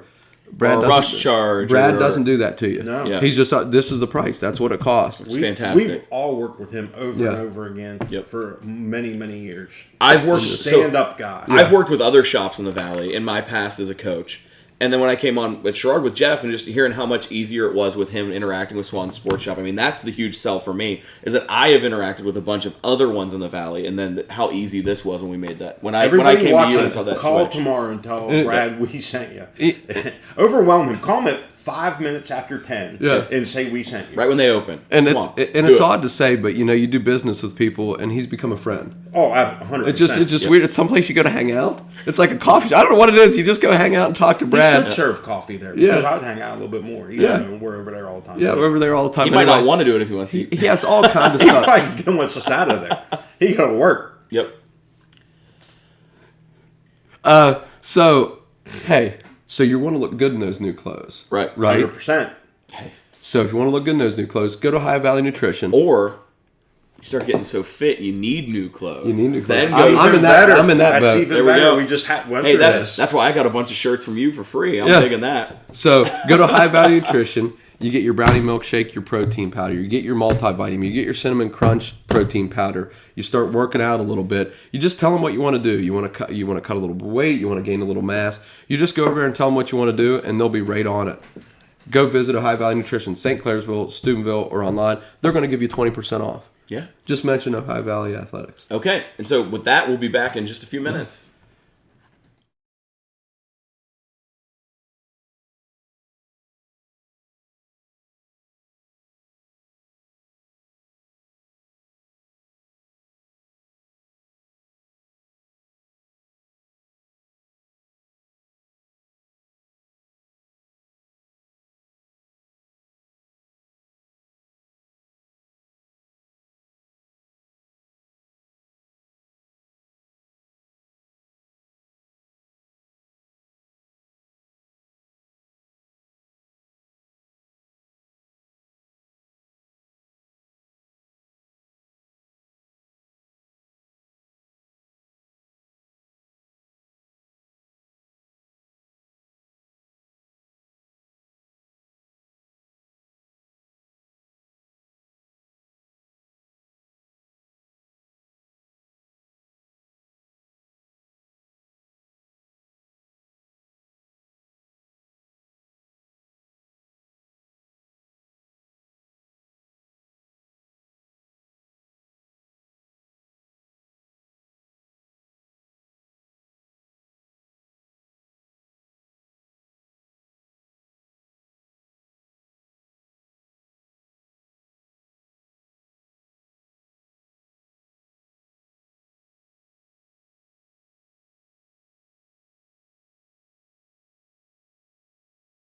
Brad rush charge. Brad doesn't do that to you. No. Yeah. He's just this is the price. That's what it costs. It's fantastic. We've all worked with him over and over again for many, many years. I've worked Stand-up guy. I've worked with other shops in the Valley in my past as a coach. And then when I came on at Sherrard with Jeff and just hearing how much easier it was with him interacting with Swan Sports Shop, I mean, that's the huge sell for me, is that I have interacted with a bunch of other ones in the Valley, and then how easy this was when we made that. When I came to you and saw that call switch. tomorrow and tell Brad we sent you. Overwhelm him. Call him at 5 minutes after 10 and say we sent you. Right when they open. And it's odd to say, but you do business with people, and he's become a friend. Oh, 100%. It's just weird. It's someplace you go to hang out. It's like a coffee shop. I don't know what it is. You just go hang out and talk to Brad. He should serve coffee there because I'd hang out a little bit more. We're over there all the time. Yeah, we're over there all the time. He might not want to do it if he wants to. He has all kinds of He stuff. probably wants us out of there. He go to work. Yep. So you want to look good in those new clothes. Right. 100%. So if you want to look good in those new clothes, go to High Valley Nutrition. Or you start getting so fit, you need new clothes. You need new clothes. Then I'm in that That's boat. even There we better. go. We just went Hey, through this. that's why I got a bunch of shirts from you for free. I'm digging that. So go to High Valley Nutrition. You get your brownie milkshake, your protein powder. You get your multivitamin. You get your cinnamon crunch protein powder. You start working out a little bit. You just tell them what you want to do. You want to cut a little weight. You want to gain a little mass. You just go over there and tell them what you want to do, and they'll be right on it. Go visit a High Value Nutrition, St. Clairsville, Steubenville, or online. They're going to give you 20% off. Yeah. Just mention High Valley Athletics. Okay. And so with that, we'll be back in just a few minutes.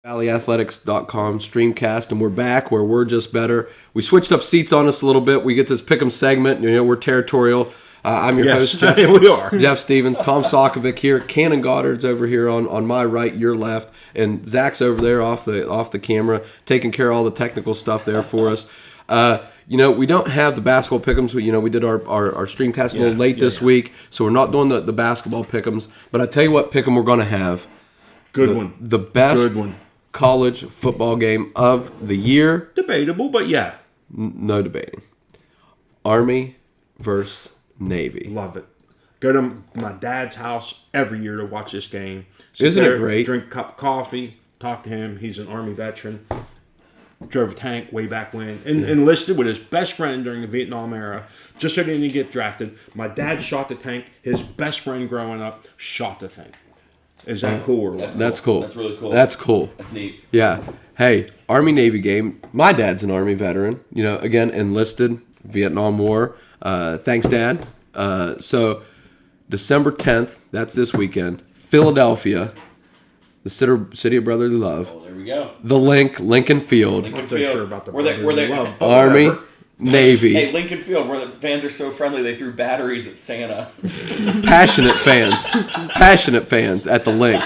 ValleyAthletics.com STREAMcast, and we're back where we're just better. We switched up seats on us a little bit. We get this pick'em segment. We're territorial. I'm your host, Jeff. We are. Jeff Stevens. Tom Sokovic here. Cannon Goddard's over here on my right, your left, and Zach's over there off the camera, taking care of all the technical stuff there for us. We don't have the basketball pick'ems. We did our STREAMcast a little late this week, so we're not doing the basketball pick'ems. But I tell you what pick'em we're going to have. Good one. The best Good one. College football game of the year. Debatable, but yeah. No debating. Army versus Navy. Love it. Go to my dad's house every year to watch this game. Isn't it great? Drink a cup of coffee, talk to him. He's an Army veteran. Drove a tank way back when. And enlisted with his best friend during the Vietnam era. Just so he didn't get drafted. My dad shot the tank. His best friend growing up shot the thing. Is that cool or what? That's cool. That's really cool. That's cool. That's neat. Yeah. Hey, Army-Navy game. My dad's an Army veteran. Again, enlisted, Vietnam War. Thanks, Dad. So, December 10th, that's this weekend. Philadelphia, the city of brotherly love. Oh, there we go. The Lincoln Field. Lincoln I'm so Field. sure about the Where they love. Army, Navy. Hey, Lincoln Field, where the fans are so friendly they threw batteries at Santa. Passionate fans at the link.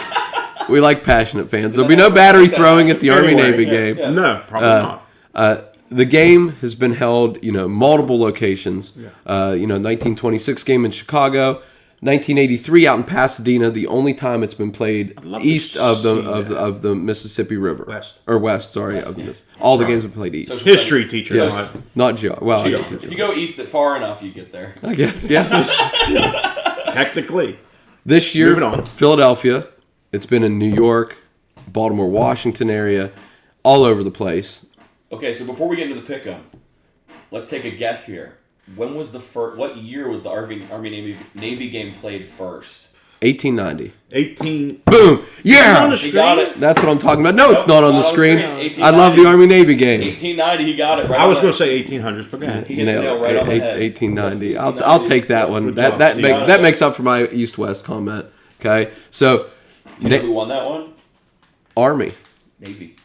We like passionate fans. There'll be no battery throwing at the Army-Navy game. Yeah. No, probably not. The game has been held, multiple locations. 1926 game in Chicago, 1983 out in Pasadena. The only time it's been played east of the Mississippi River, West. All the games have been played east. History teacher. Yeah. Not geo. Well, If you go east far enough, you get there. I guess, yeah. Technically. This year, Moving on. Philadelphia. It's been in New York, Baltimore, Washington area, all over the place. Okay, so before we get into the pick'em, let's take a guess here. When was what year was the Army-Navy game played first? 1890. 18. Boom! Yeah! On the He got it. That's what I'm talking about. No, it's not on the screen. 1890. I love the Army-Navy game. 1890, he got it right. I was going to say 1800s, but go ahead. He hit the nail right on the head. 1890. I'll take that one. Good That job, Steve. that makes up for my East-West comment. Okay, so You know who won that one? Army. Navy.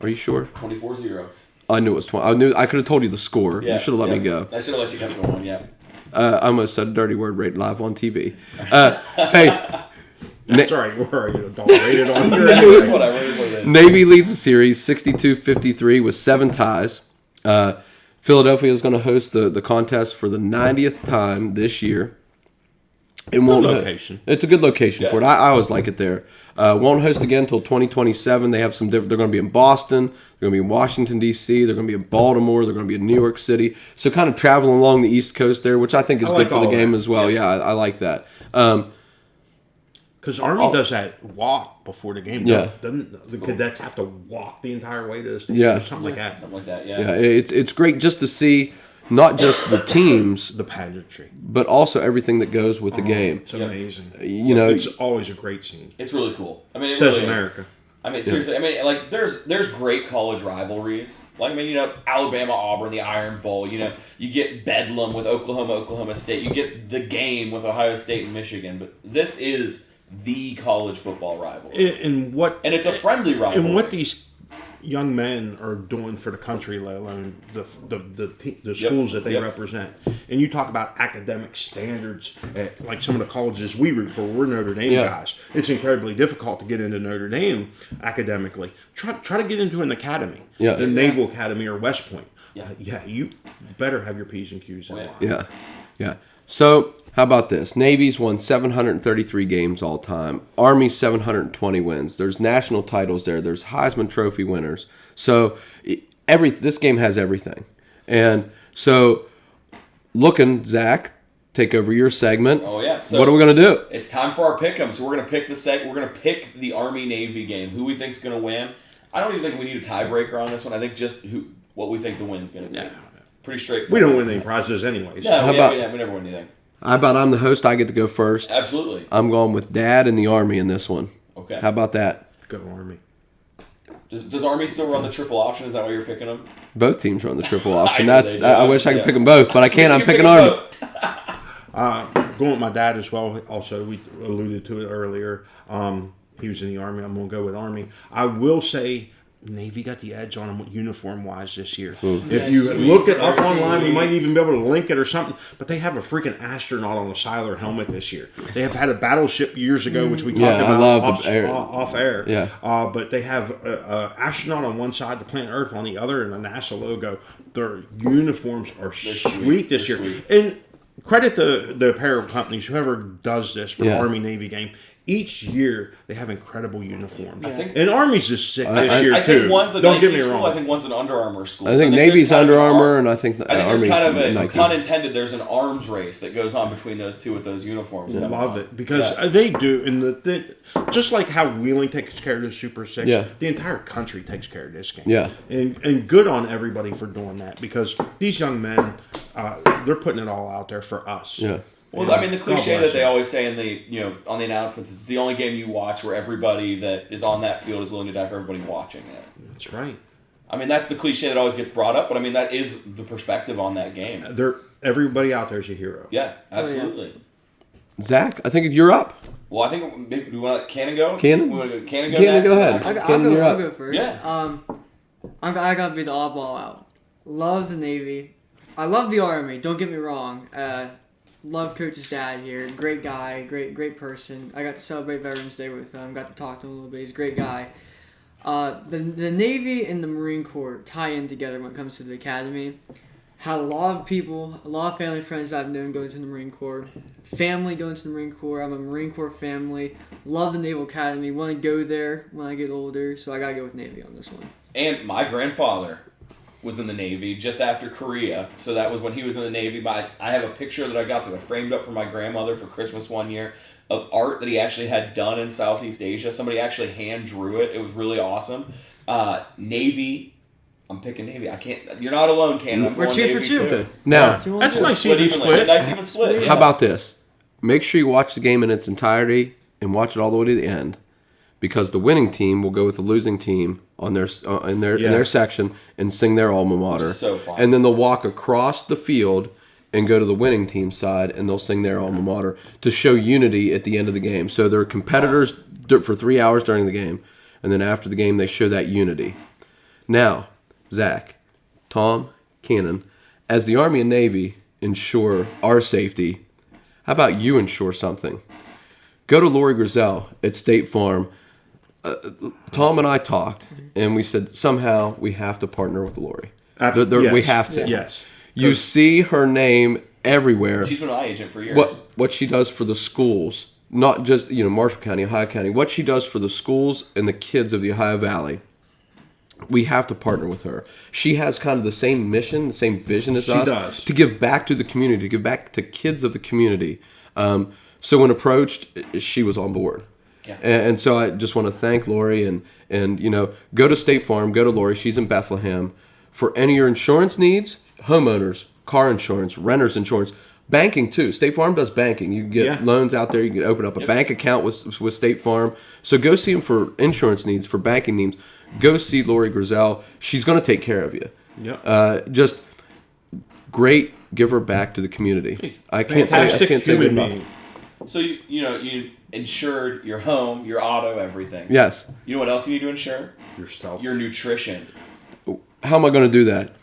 Are you sure? 24-0. I knew it was 20. I could have told you the score. Yeah, You should have let me go. I should have let you keep going, yeah. I almost said a dirty word right live on TV. Hey. Sorry, where are you? Adult rated on your It's whatever. It is what it is. Navy leads the series 62-53 with 7 ties. Philadelphia is going to host the contest for the 90th time this year. It won't location. It's a good location for it. I always like it there. Won't host again until 2027. They have some different. They're going to be in Boston. They're going to be in Washington D.C. They're going to be in Baltimore. They're going to be in New York City. So kind of traveling along the East Coast there, which I think is good for the game as well. Yeah, I like that. Because Army does that walk before the game. Yeah. Doesn't the cadets have to walk the entire way to the stadium? Yeah. Or something like that. Something like that, Yeah, it's great just to see not just the teams, The pageantry. but also everything that goes with the game. It's amazing. You know, It's always a great scene. It's really cool. I mean, it Says really America. is. I mean, seriously. I mean, like, there's great college rivalries. Like, I mean, you know, Alabama, Auburn, the Iron Bowl. You know, you get Bedlam with Oklahoma, Oklahoma State. You get the game with Ohio State and Michigan. But this is the college football rivalry, And and it's a friendly rivalry. And what these young men are doing for the country, let alone the schools that they represent. And you talk about academic standards at like some of the colleges we root for. We're Notre Dame guys. It's incredibly difficult to get into Notre Dame academically. Try to get into an academy, the Naval Academy or West Point. You better have your P's and Q's in line. Yeah. So, how about this? Navy's won 733 games all time. Army 720 wins. There's national titles there. There's Heisman Trophy winners. So, this game has everything. And so, Zach, take over your segment. Oh yeah. So what are we gonna do? It's time for our pick'em. So we're gonna pick We're gonna pick the Army Navy game. Who we think's gonna win? I don't even think we need a tiebreaker on this one. I think just what we think the win's gonna be. Pretty straightforward. We don't win any prizes anyways. No, How we about- never win anything. How about I'm the host? I get to go first. Absolutely. I'm going with Dad and the Army in this one. Okay. How about that? Go Army. Does Army still run the triple option? Is that why you're picking them? Both teams run the triple option. know they do. I wish I could Yeah. pick them both, but I can't. I'm You picking pick Army. both. Going with my dad as well. Also, we alluded to it earlier. He was in the Army. I'm going to go with Army. I will say Navy got the edge on them uniform-wise this year. If you look it up online, we might even be able to link it or something. But they have a freaking astronaut on the side of their helmet this year. They have had a battleship years ago, which we talked I about love off air. Yeah. But they have an astronaut on one side, the planet Earth on the other, and a NASA logo. Their uniforms are sweet this year. Sweet. And credit the apparel companies, whoever does this for the Yeah. Army Navy game. Each year they have incredible uniforms. think- And Army's is sick this year I too. think one's a Don't Nike get me school. wrong. I think one's an Under Armour school. I think there's Navy's kind of Under an Armour, and I think the I think Army's there's kind of a Nike. pun intended. There's an arms race that goes on between those two with those uniforms. Love it because they do, and just like how Wheeling takes care of the Super Six, Yeah. the entire country takes care of this game. Yeah. and good on everybody for doing that because these young men, they're putting it all out there for us. Yeah. Well, I mean, the God cliche bless that they them. always say in the on the announcements is it's the only game you watch where everybody that is on that field is willing to die for everybody watching it. That's right. I mean, that's the cliche that always gets brought up, but I mean, that is the perspective on that game. Everybody out there is a hero. Yeah, absolutely. Zach, I think you're up. Well, I think maybe we want to let Cannon go. Cannon? We want to go, Cannon go Cannon, next? go ahead. Cannon, you're I'll up. go first. Yeah. I gotta be the oddball out. Love the Navy. I love the Army. Don't get me wrong. Love Coach's dad here. Great guy. Great person. I got to celebrate Veterans Day with him. Got to talk to him a little bit. He's a great guy. The Navy and the Marine Corps tie in together when it comes to the academy. Had a lot of people, a lot of family friends I've known going to the Marine Corps. Family going to the Marine Corps. I'm a Marine Corps family. Love the Naval Academy. Want to go there when I get older. So I gotta go with Navy on this one. And my grandfather was in the Navy just after Korea, so that was when he was in the Navy. But I have a picture that I got that I framed up for my grandmother for Christmas one year of art that he actually had done in Southeast Asia. Somebody actually hand drew it. It was really awesome. Navy. I'm picking Navy. I can't. You're not alone, Ken. I'm We're going 2 for Navy 2. too. Now, That's Two. nice Split even evenly. split. Nice even split. Yeah. how about this? Make sure you watch the game in its entirety and watch it all the way to the end, because the winning team will go with the losing team on their in their section and sing their alma mater. Which is so fun. And then they'll walk across the field and go to the winning team side and they'll sing their alma mater to show unity at the end of the game. So they're competitors for 3 hours during the game, and then after the game they show that unity. Now, Zach, Tom, Cannon, as the Army and Navy ensure our safety, how about you ensure something? Go to Lori Grizel at State Farm. Tom and I talked, and we said somehow we have to partner with Lori. We have to. Yes. You see her name everywhere. She's been my agent for years. What she does for the schools, not just Marshall County, Ohio County, what she does for the schools and the kids of the Ohio Valley. We have to partner with her. She has kind of the same mission, the same vision as us. She does. To give back to the community, to give back to kids of the community. So when approached, she was on board. Yeah. And so I just want to thank Lori and go to State Farm, go to Lori. She's in Bethlehem. For any of your insurance needs, homeowners, car insurance, renters insurance, banking too. State Farm does banking. You can get loans out there. You can open up a bank account with State Farm. So go see them for insurance needs, for banking needs. Go see Lori Grizel. She's going to take care of you. Yep. Just great giver back to the community. I can't say good enough. So you insured your home, your auto, everything. Yes. You know what else you need to insure? Yourself. Your nutrition. How am I going to do that?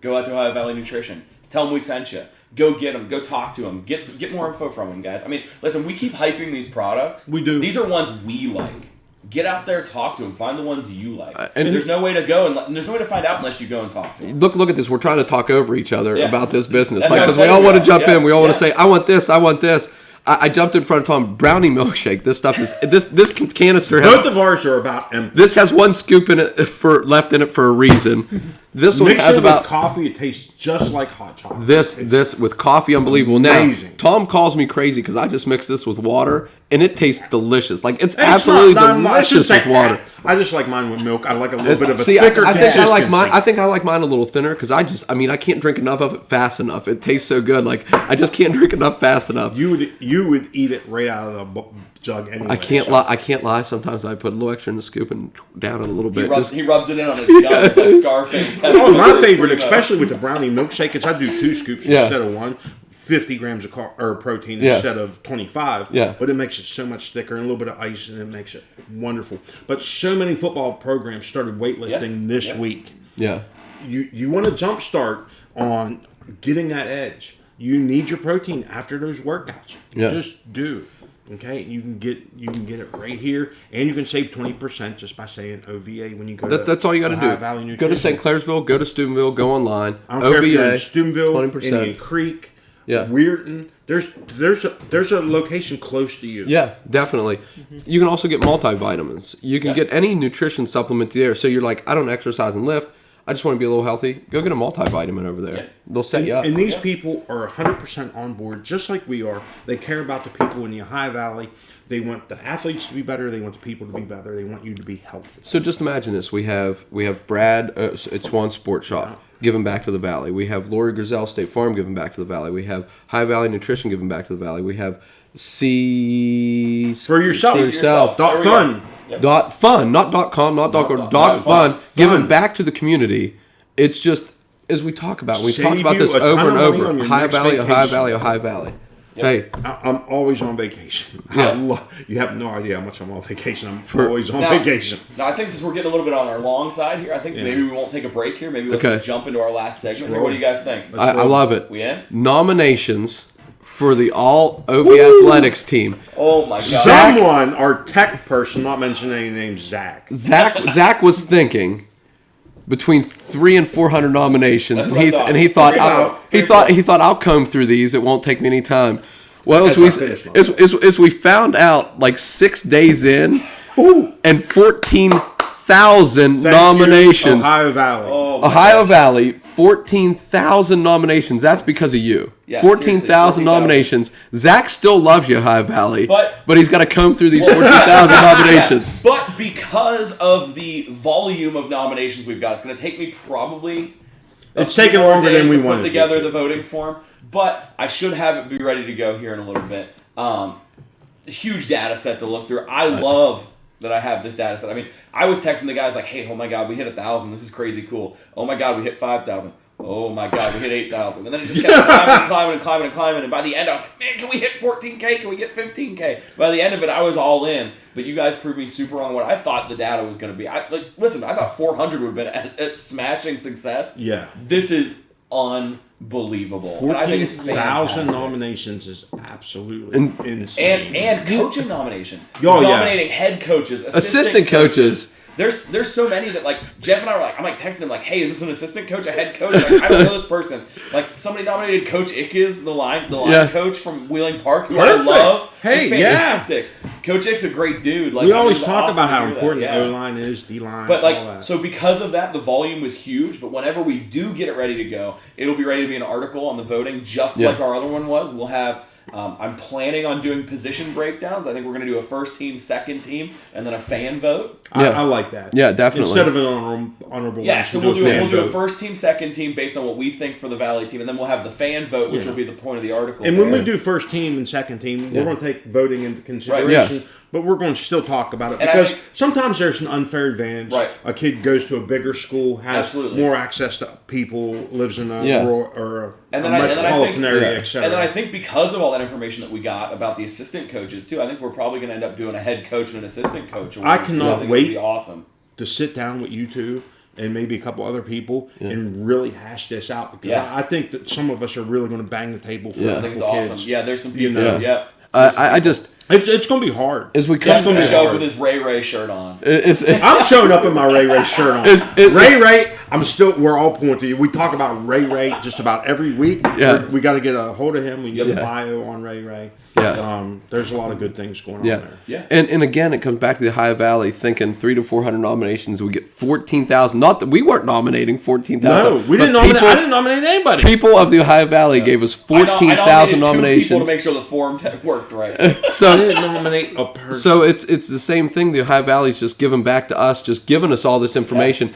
Go out to Ohio Valley Nutrition. Tell them we sent you. Go get them. Go talk to them. Get more info from them, guys. I mean, listen, we keep hyping these products. We do. These are ones we like. Get out there, talk to them. Find the ones you like. And there's no way to go, and there's no way to find out unless you go and talk to them. Look at this. We're trying to talk over each other about this business. That's Because what we I'm all want to saying. jump in. We all want to say, I want this, I want this. I jumped in front of Tom. Brownie milkshake. This stuff is this canister. Both of ours are about empty. This has one scoop in it left in it for a reason. This one Mix has it about with coffee. It tastes just like hot chocolate. this with coffee. Unbelievable. Amazing. Now Tom calls me crazy because I just mixed this with water and it tastes delicious. Like it's It's absolutely not- I shouldn't delicious say with water. I just like mine with milk. I like a little bit of a See, thicker I think I like consistency. mine. I think I like mine a little thinner because I can't drink enough of it fast enough. It tastes so good. Like I just can't drink enough fast enough. You would eat it right out of the jug anyway. I can't lie. I can't lie. Sometimes I put a little extra in the scoop and down it a little bit. He rubs it in on his gums like Scarface. Oh, my favorite, especially with the brownie milkshake, is I do 2 scoops instead of 1. 50 grams of protein instead of 25. Yeah. But it makes it so much thicker, and a little bit of ice, and it makes it wonderful. But so many football programs started weightlifting this week. Yeah. You want to jumpstart on getting that edge. You need your protein after those workouts. You just do. Okay, you can get it right here, and you can save 20% just by saying OVA when you go. That's all you got to do. Valley Nutrition. Go to St. Clairsville, go to Steubenville, go online. I don't care if you're in OVA, Steubenville, 20%. Indian Creek, Yeah. Weirton. There's a location close to you. Yeah, definitely. You can also get multivitamins. You can get any nutrition supplement there. So you're like, I don't exercise and lift. I just want to be a little healthy. Go get a multivitamin over there. Yeah. They'll set you up. And these people are 100% on board, just like we are. They care about the people in the Ohio Valley. They want the athletes to be better. They want the people to be better. They want you to be healthy. So just imagine this. We have Brad at Swan Sports Shop giving back to the Valley. We have Lori Grizel, State Farm, giving back to the Valley. We have High Valley Nutrition giving back to the Valley. We have For yourself. Dot fun. Dot fun, not dot .com, not dot .org, dot fun, giving back to the community. It's just, as we talk about, we talk about this over and over. Ohio Valley, Ohio Valley, Ohio Valley. Yep. Hey, I'm always on vacation. Yeah. You have no idea how much I'm on vacation. I'm always on vacation. Now, I think since we're getting a little bit on our long side here, I think maybe we won't take a break here. Maybe let's just jump into our last segment here. What do you guys think? I love it. We in? Nominations for the All OV Athletics team. Oh my God! Someone, our tech person, not mentioning any names, Zach was thinking between 300 and 400 nominations, and he thought I'll comb through these. It won't take me any time. Well, as we found out, like 6 days in, and 14,000 nominations. Ohio Valley. Ohio Valley, 14,000 nominations. That's because of you. Yeah, 14,000 nominations. Zach still loves you, Ohio Valley, but he's got to comb through these 14,000 nominations. But because of the volume of nominations we've got, it's going to take me probably. It's taking longer than we wanted. Put together the voting form, but I should have it be ready to go here in a little bit. Huge data set to look through. I love that I have this data set. I mean, I was texting the guys like, "Hey, oh my God, we hit 1,000. This is crazy cool. Oh my God, we hit 5,000. Oh my God, we hit 8,000." And then it just kept climbing. And by the end, I was like, "Man, can we hit 14K? Can we get 15K?" By the end of it, I was all in. But you guys proved me super wrong what I thought the data was going to be. Listen, I thought 400 would have been a smashing success. Yeah. This is unbelievable. 14,000 nominations is absolutely insane. And coaching nominations. Oh, Nominating head coaches, Assistant coaches. there's so many that like Jeff and I were like, I'm like texting him like, hey, is this an assistant coach, a head coach? Like, I don't know this person. Like somebody nominated Coach Ickes, the line coach from Wheeling Park, who I love. Hey, He's fantastic. Coach Ickes a great dude. Like we always talk awesome about how to important that. the O-line is, D-line, But all that. like, so because of that, the volume was huge. But whenever we do get it ready to go, it'll be ready to be an article on the voting, just like our other one was. We'll have. I'm planning on doing position breakdowns. I think we're going to do a first team, second team, and then a fan vote. I like that. Yeah, definitely. Instead of an honorable Yeah, mention, so we'll do a vote. first team, second team based on what we think for the Valley team, and then we'll have the fan vote, which will be the point of the article. And when we do first team and second team, we're going to take voting into consideration. Yes. But we're going to still talk about it And I because think- sometimes there's an unfair advantage. Right. A kid goes to a bigger school, has Absolutely. more access to people, lives in a rural or a And then I metropolitan think, area, etc. and then I think because of all that information that we got about the assistant coaches too, I think we're probably going to end up doing a head coach and an assistant coach. I cannot think wait. It'll be awesome. to sit down with you two and maybe a couple other people and really hash this out because I think that some of us are really going to bang the table for I a think it's couple awesome. kids. Yeah, there's some people. know. Yeah. I just It's going to be hard. as we Jeff's come going to be show up hard. with his Ray shirt on. I'm showing up in my Ray shirt on. Ray, we're all pointing to you. We talk about Ray just about every week. Yeah. We got to get a hold of him. We get Yeah. a bio on Ray. Yeah. There's a lot of good things going on there. Yeah. And again, it comes back to the Ohio Valley thinking 300 to 400 nominations. We get 14,000. Not that we weren't nominating 14,000. No, we didn't nominate. I didn't nominate anybody. People of the Ohio Valley gave us 14,000 I nominated 2 people nominations. to make sure the form worked right. I So didn't nominate a person. so it's the same thing. The Ohio Valley's just giving back to us, just giving us all this information.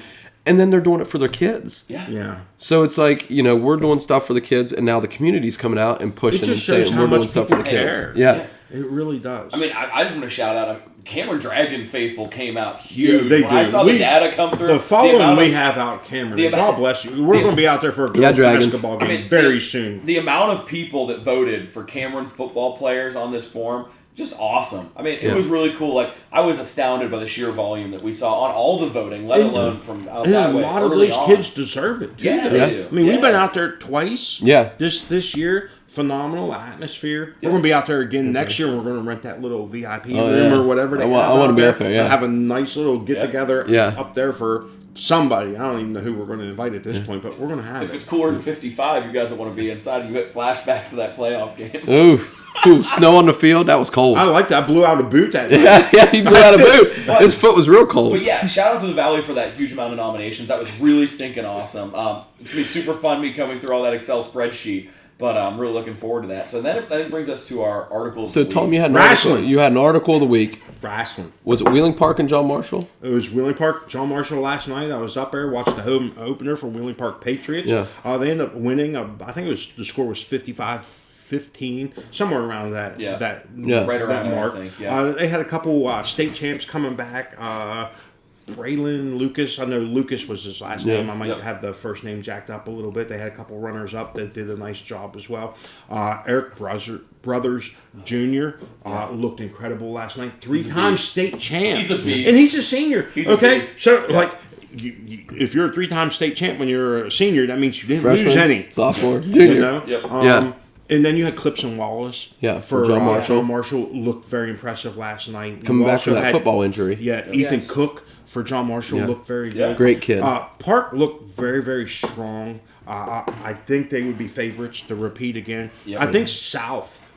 And then they're doing it for their kids. Yeah. So it's like, we're doing stuff for the kids, and now the community's coming out and pushing It and just shows saying how we're doing much stuff for the people kids. care. Yeah. It really does. I mean, I just want to shout out Cameron Dragon Faithful came out huge. Yeah, they when I do. saw the data come through. The following amount we of- have out, Cameron. the amount- God bless you. We're going to be out there for a girls' Dragons. basketball game very soon. The amount of people that voted for Cameron football players on this form, just awesome. I mean, it was really cool. Like, I was astounded by the sheer volume that we saw on all the voting, let alone from outside And a way. lot of early those on. kids deserve it, too. Yeah, though. they do. I mean, we've Yeah. been out there twice. Yeah. This year, phenomenal atmosphere. We're going to be out there again next year. We're going to rent that little VIP room yeah. or whatever. I want to be up there, yeah. Have a nice little get-together Yeah. up there for somebody. I don't even know who we're going to invite at this point, but we're going to have If it. it's cooler than 55, you guys will want to be inside. You get flashbacks to that playoff game. Ooh, snow on the field. That was cold. I like that. I blew out a boot that night. Yeah, he blew out a boot. His foot was real cold. But yeah, shout out to the Valley for that huge amount of nominations. That was really stinking awesome. It's going to be super fun me coming through all that Excel spreadsheet. But I'm really looking forward to that. So that I think brings us to our article. So, Tom, you had an Wrestling. article. You had an article of the week. Wrestling. Was it Wheeling Park and John Marshall? It was Wheeling Park, John Marshall last night. I was up there, watched the home opener for Wheeling Park Patriots. Yeah. They ended up winning. I think the score was 55-15, somewhere around that. Yeah. Right that around there, mark. I think, yeah. They had a couple state champs coming back. Braylon Lucas. I know Lucas was his last name. I might have the first name jacked up a little bit. They had a couple runners up that did a nice job as well. Eric Brothers Jr. Looked incredible last night. 3-time state champ. He's a beast. And he's a senior. He's a okay? beast. So, if you're a 3-time state champ when you're a senior, that means you didn't lose Freshman, any. sophomore, junior. You know? Yep. Yeah. And then you had Clipson Wallace. Yeah, for John Marshall. John Marshall looked very impressive last night. Coming You back from also that had- football injury. Yeah, Ethan Cook for John Marshall looked very good. Great kid. Park looked very, very strong. I think they would be favorites to repeat again. Yep. I think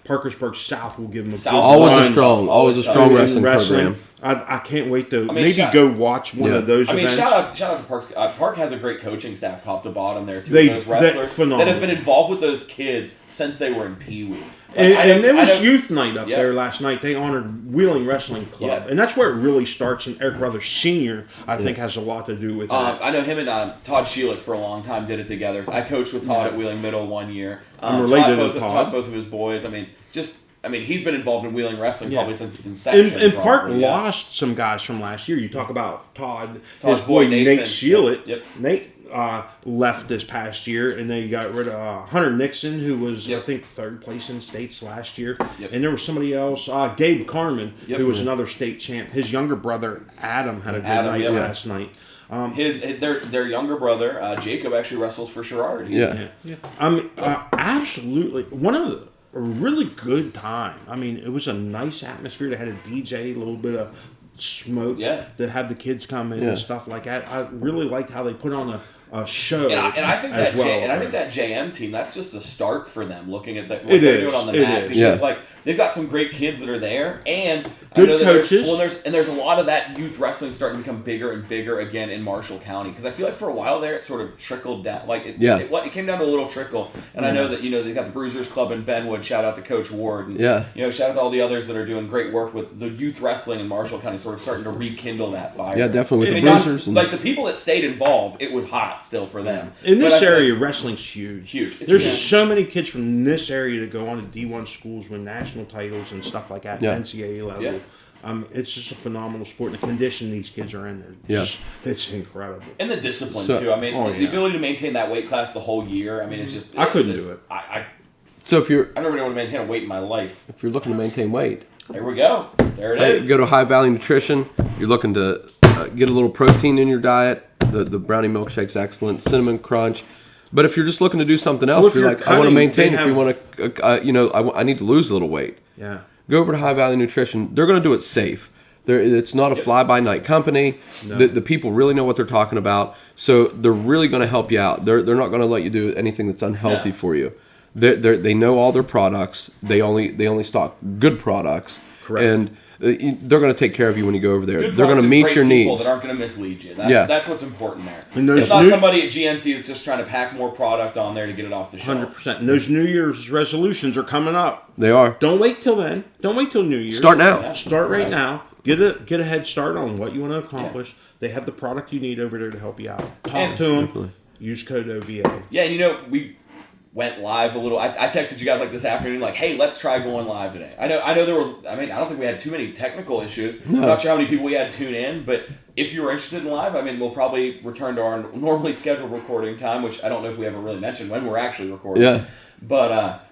Parkersburg South will give them a good Always run a strong in wrestling program. I can't wait to mean, maybe go watch one of those I mean, events. shout out to Park. Park has a great coaching staff, top to bottom there too. They- Those wrestlers phenomenal. that have been involved with those kids since they were in Pee Wee. And there was youth night up Yeah. there last night. They honored Wheeling Wrestling Club, Yeah. and that's where it really starts. And Eric Brothers Senior, I think, has a lot to do with that. I know him and Todd Sheelick for a long time did it together. I coached with Todd at Wheeling Middle one year. I'm related to Todd. Todd. Both of his boys. I mean, he's been involved in Wheeling wrestling probably since its inception. And Park probably, yeah. lost some guys from last year. You talk about Todd's Todd's boy boy, Nate Nathan. Sheelick. Yep. Nate left this past year, and they got rid of Hunter Nixon, who was I think 3rd place in states last year. Yep. And there was somebody else, Gabe Carmen, Yep. who was another state champ. His younger brother Adam had a good night last night. Their younger brother Jacob actually wrestles for Sherrard. Absolutely one of a really good time. I mean, it was a nice atmosphere. They had a DJ, a little bit of smoke Yeah. to have the kids come in Yeah. and stuff like that. I really liked how they put on a show. And I think as that well. I think that JM team, that's just a start for them. Looking at what It they're is. doing on the It mat, is. because Yeah. like they've got some great kids that are there, and Good I know that coaches. there's a lot of that youth wrestling starting to become bigger and bigger again in Marshall County, because I feel like for a while there it sort of trickled down, like it came down to a little trickle, and I know that they've got the Bruisers Club in Benwood. Shout out to Coach Ward, and shout out to all the others that are doing great work with the youth wrestling in Marshall County, sort of starting to rekindle that fire. Yeah, definitely with the not- Bruisers. like the people that stayed involved, it was hot still for them. In But this I feel area, wrestling's huge. Huge. It's There's huge. so many kids from this area that go on to D1 schools, win national titles and stuff like that, Yeah. NCAA level. Yeah. It's just a phenomenal sport. The condition these kids are in, Yeah. it's incredible. And the discipline So- too. I mean, Oh, the yeah. ability to maintain that weight class the whole year. I mean, it's just I couldn't do it. So if you're I've never been able to maintain a weight in my life. looking to maintain weight, There we go. There it hey, is. go to High Value Nutrition. You're looking to get a little protein in your diet. The brownie milkshake's excellent. Cinnamon crunch. But if you're just looking to do something else, Well, if you're you're like, I want to cutting, maintain. they If you have- want to, I need to lose a little weight. Yeah. Go over to High Value Nutrition. They're going to do it safe. It's not a fly-by-night company. No. The people really know what they're talking about, so they're really going to help you out. They're not going to let you do anything that's unhealthy No. for you. They know all their products. They only stock good products, Correct. and they're going to take care of you when you go over there. Good They're going to products and meet great your people needs. that aren't going to mislead you. That's, Yeah. that's what's important there. And those It's not new- somebody at GNC that's just trying to pack more product on there to get it off the shelf. 100%. And those New Year's resolutions are coming up. They are. Don't wait till then. Don't wait till New Year's. Start now. Yeah. Start right Right. now. Get a head start on what you want to accomplish. They have the product you need over there to help you out. Talk And- to them. Definitely. Use code OVA. Yeah, we went live a little. I texted you guys like this afternoon, like, hey, let's try going live today. I know there were. I mean, I don't think we had too many technical issues. I'm not sure how many people we had tune in, but if you were interested in live, I mean, we'll probably return to our normally scheduled recording time, which I don't know if we ever really mentioned when we're actually recording. Yeah. But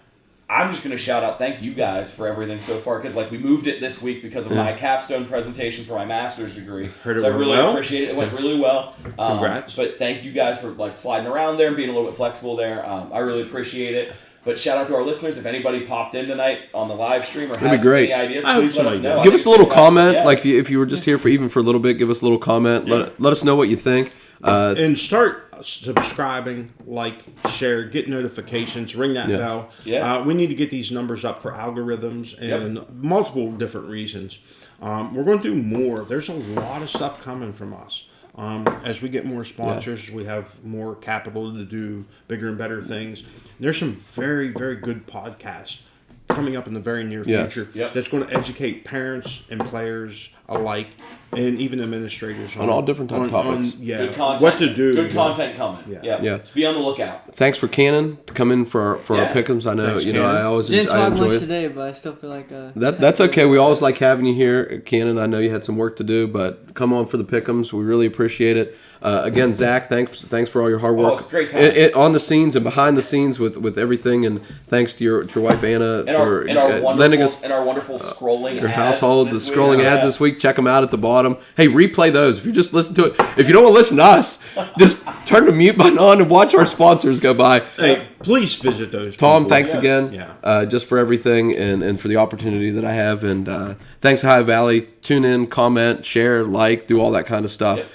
I'm just going to shout out, thank you guys for everything so far, because like we moved it this week because of my capstone presentation for my master's degree. Heard it so I went really well? appreciate it. It went really well. Congrats. But thank you guys for like sliding around there and being a little bit flexible there. I really appreciate it. But shout out to our listeners. If anybody popped in tonight on the live stream or be has great. any ideas, I hope please let us somebody know. does. I Give think us a little it's comment. yeah. Like if you were just here for a little bit, give us a little comment. Let us know what you think. And start subscribing, like, share, get notifications, ring that Yeah. bell. Yeah. We need to get these numbers up for algorithms and multiple different reasons. We're going to do more. There's a lot of stuff coming from us. As we get more sponsors, we have more capital to do bigger and better things. There's some very, very good podcasts coming up in the very near Yes. future Yep. that's going to educate parents and players alike, and even administrators On all different type of topics. yeah, Good content. what to do. Good content coming. Yeah. Yeah. Just be on the lookout. Thanks for Cannon to come in for our Yeah. pick'ems. I know Thanks, I Cannon. always Didn't I talk enjoy much it. today, but I still feel like That's okay. We always like having you here, Cannon. I know you had some work to do, but come on for the pick'ems. We really appreciate it. Again, Zach, thanks for all your hard work. Oh, it's a great time. On the scenes and behind the scenes with everything, and thanks to your wife Anna And our, for and our lending wonderful us and our wonderful scrolling your ads household. The this week. scrolling ads Yeah. this week. Check them out at the bottom. Hey, replay those. If you just listen to it, if you don't want to listen to us, just turn the mute button on and watch our sponsors go by. Hey, please visit those. Tom, people. thanks again, Yeah. just for everything and for the opportunity that I have. And thanks, High Valley. Tune in, comment, share, like, do all that kind of stuff. Yep.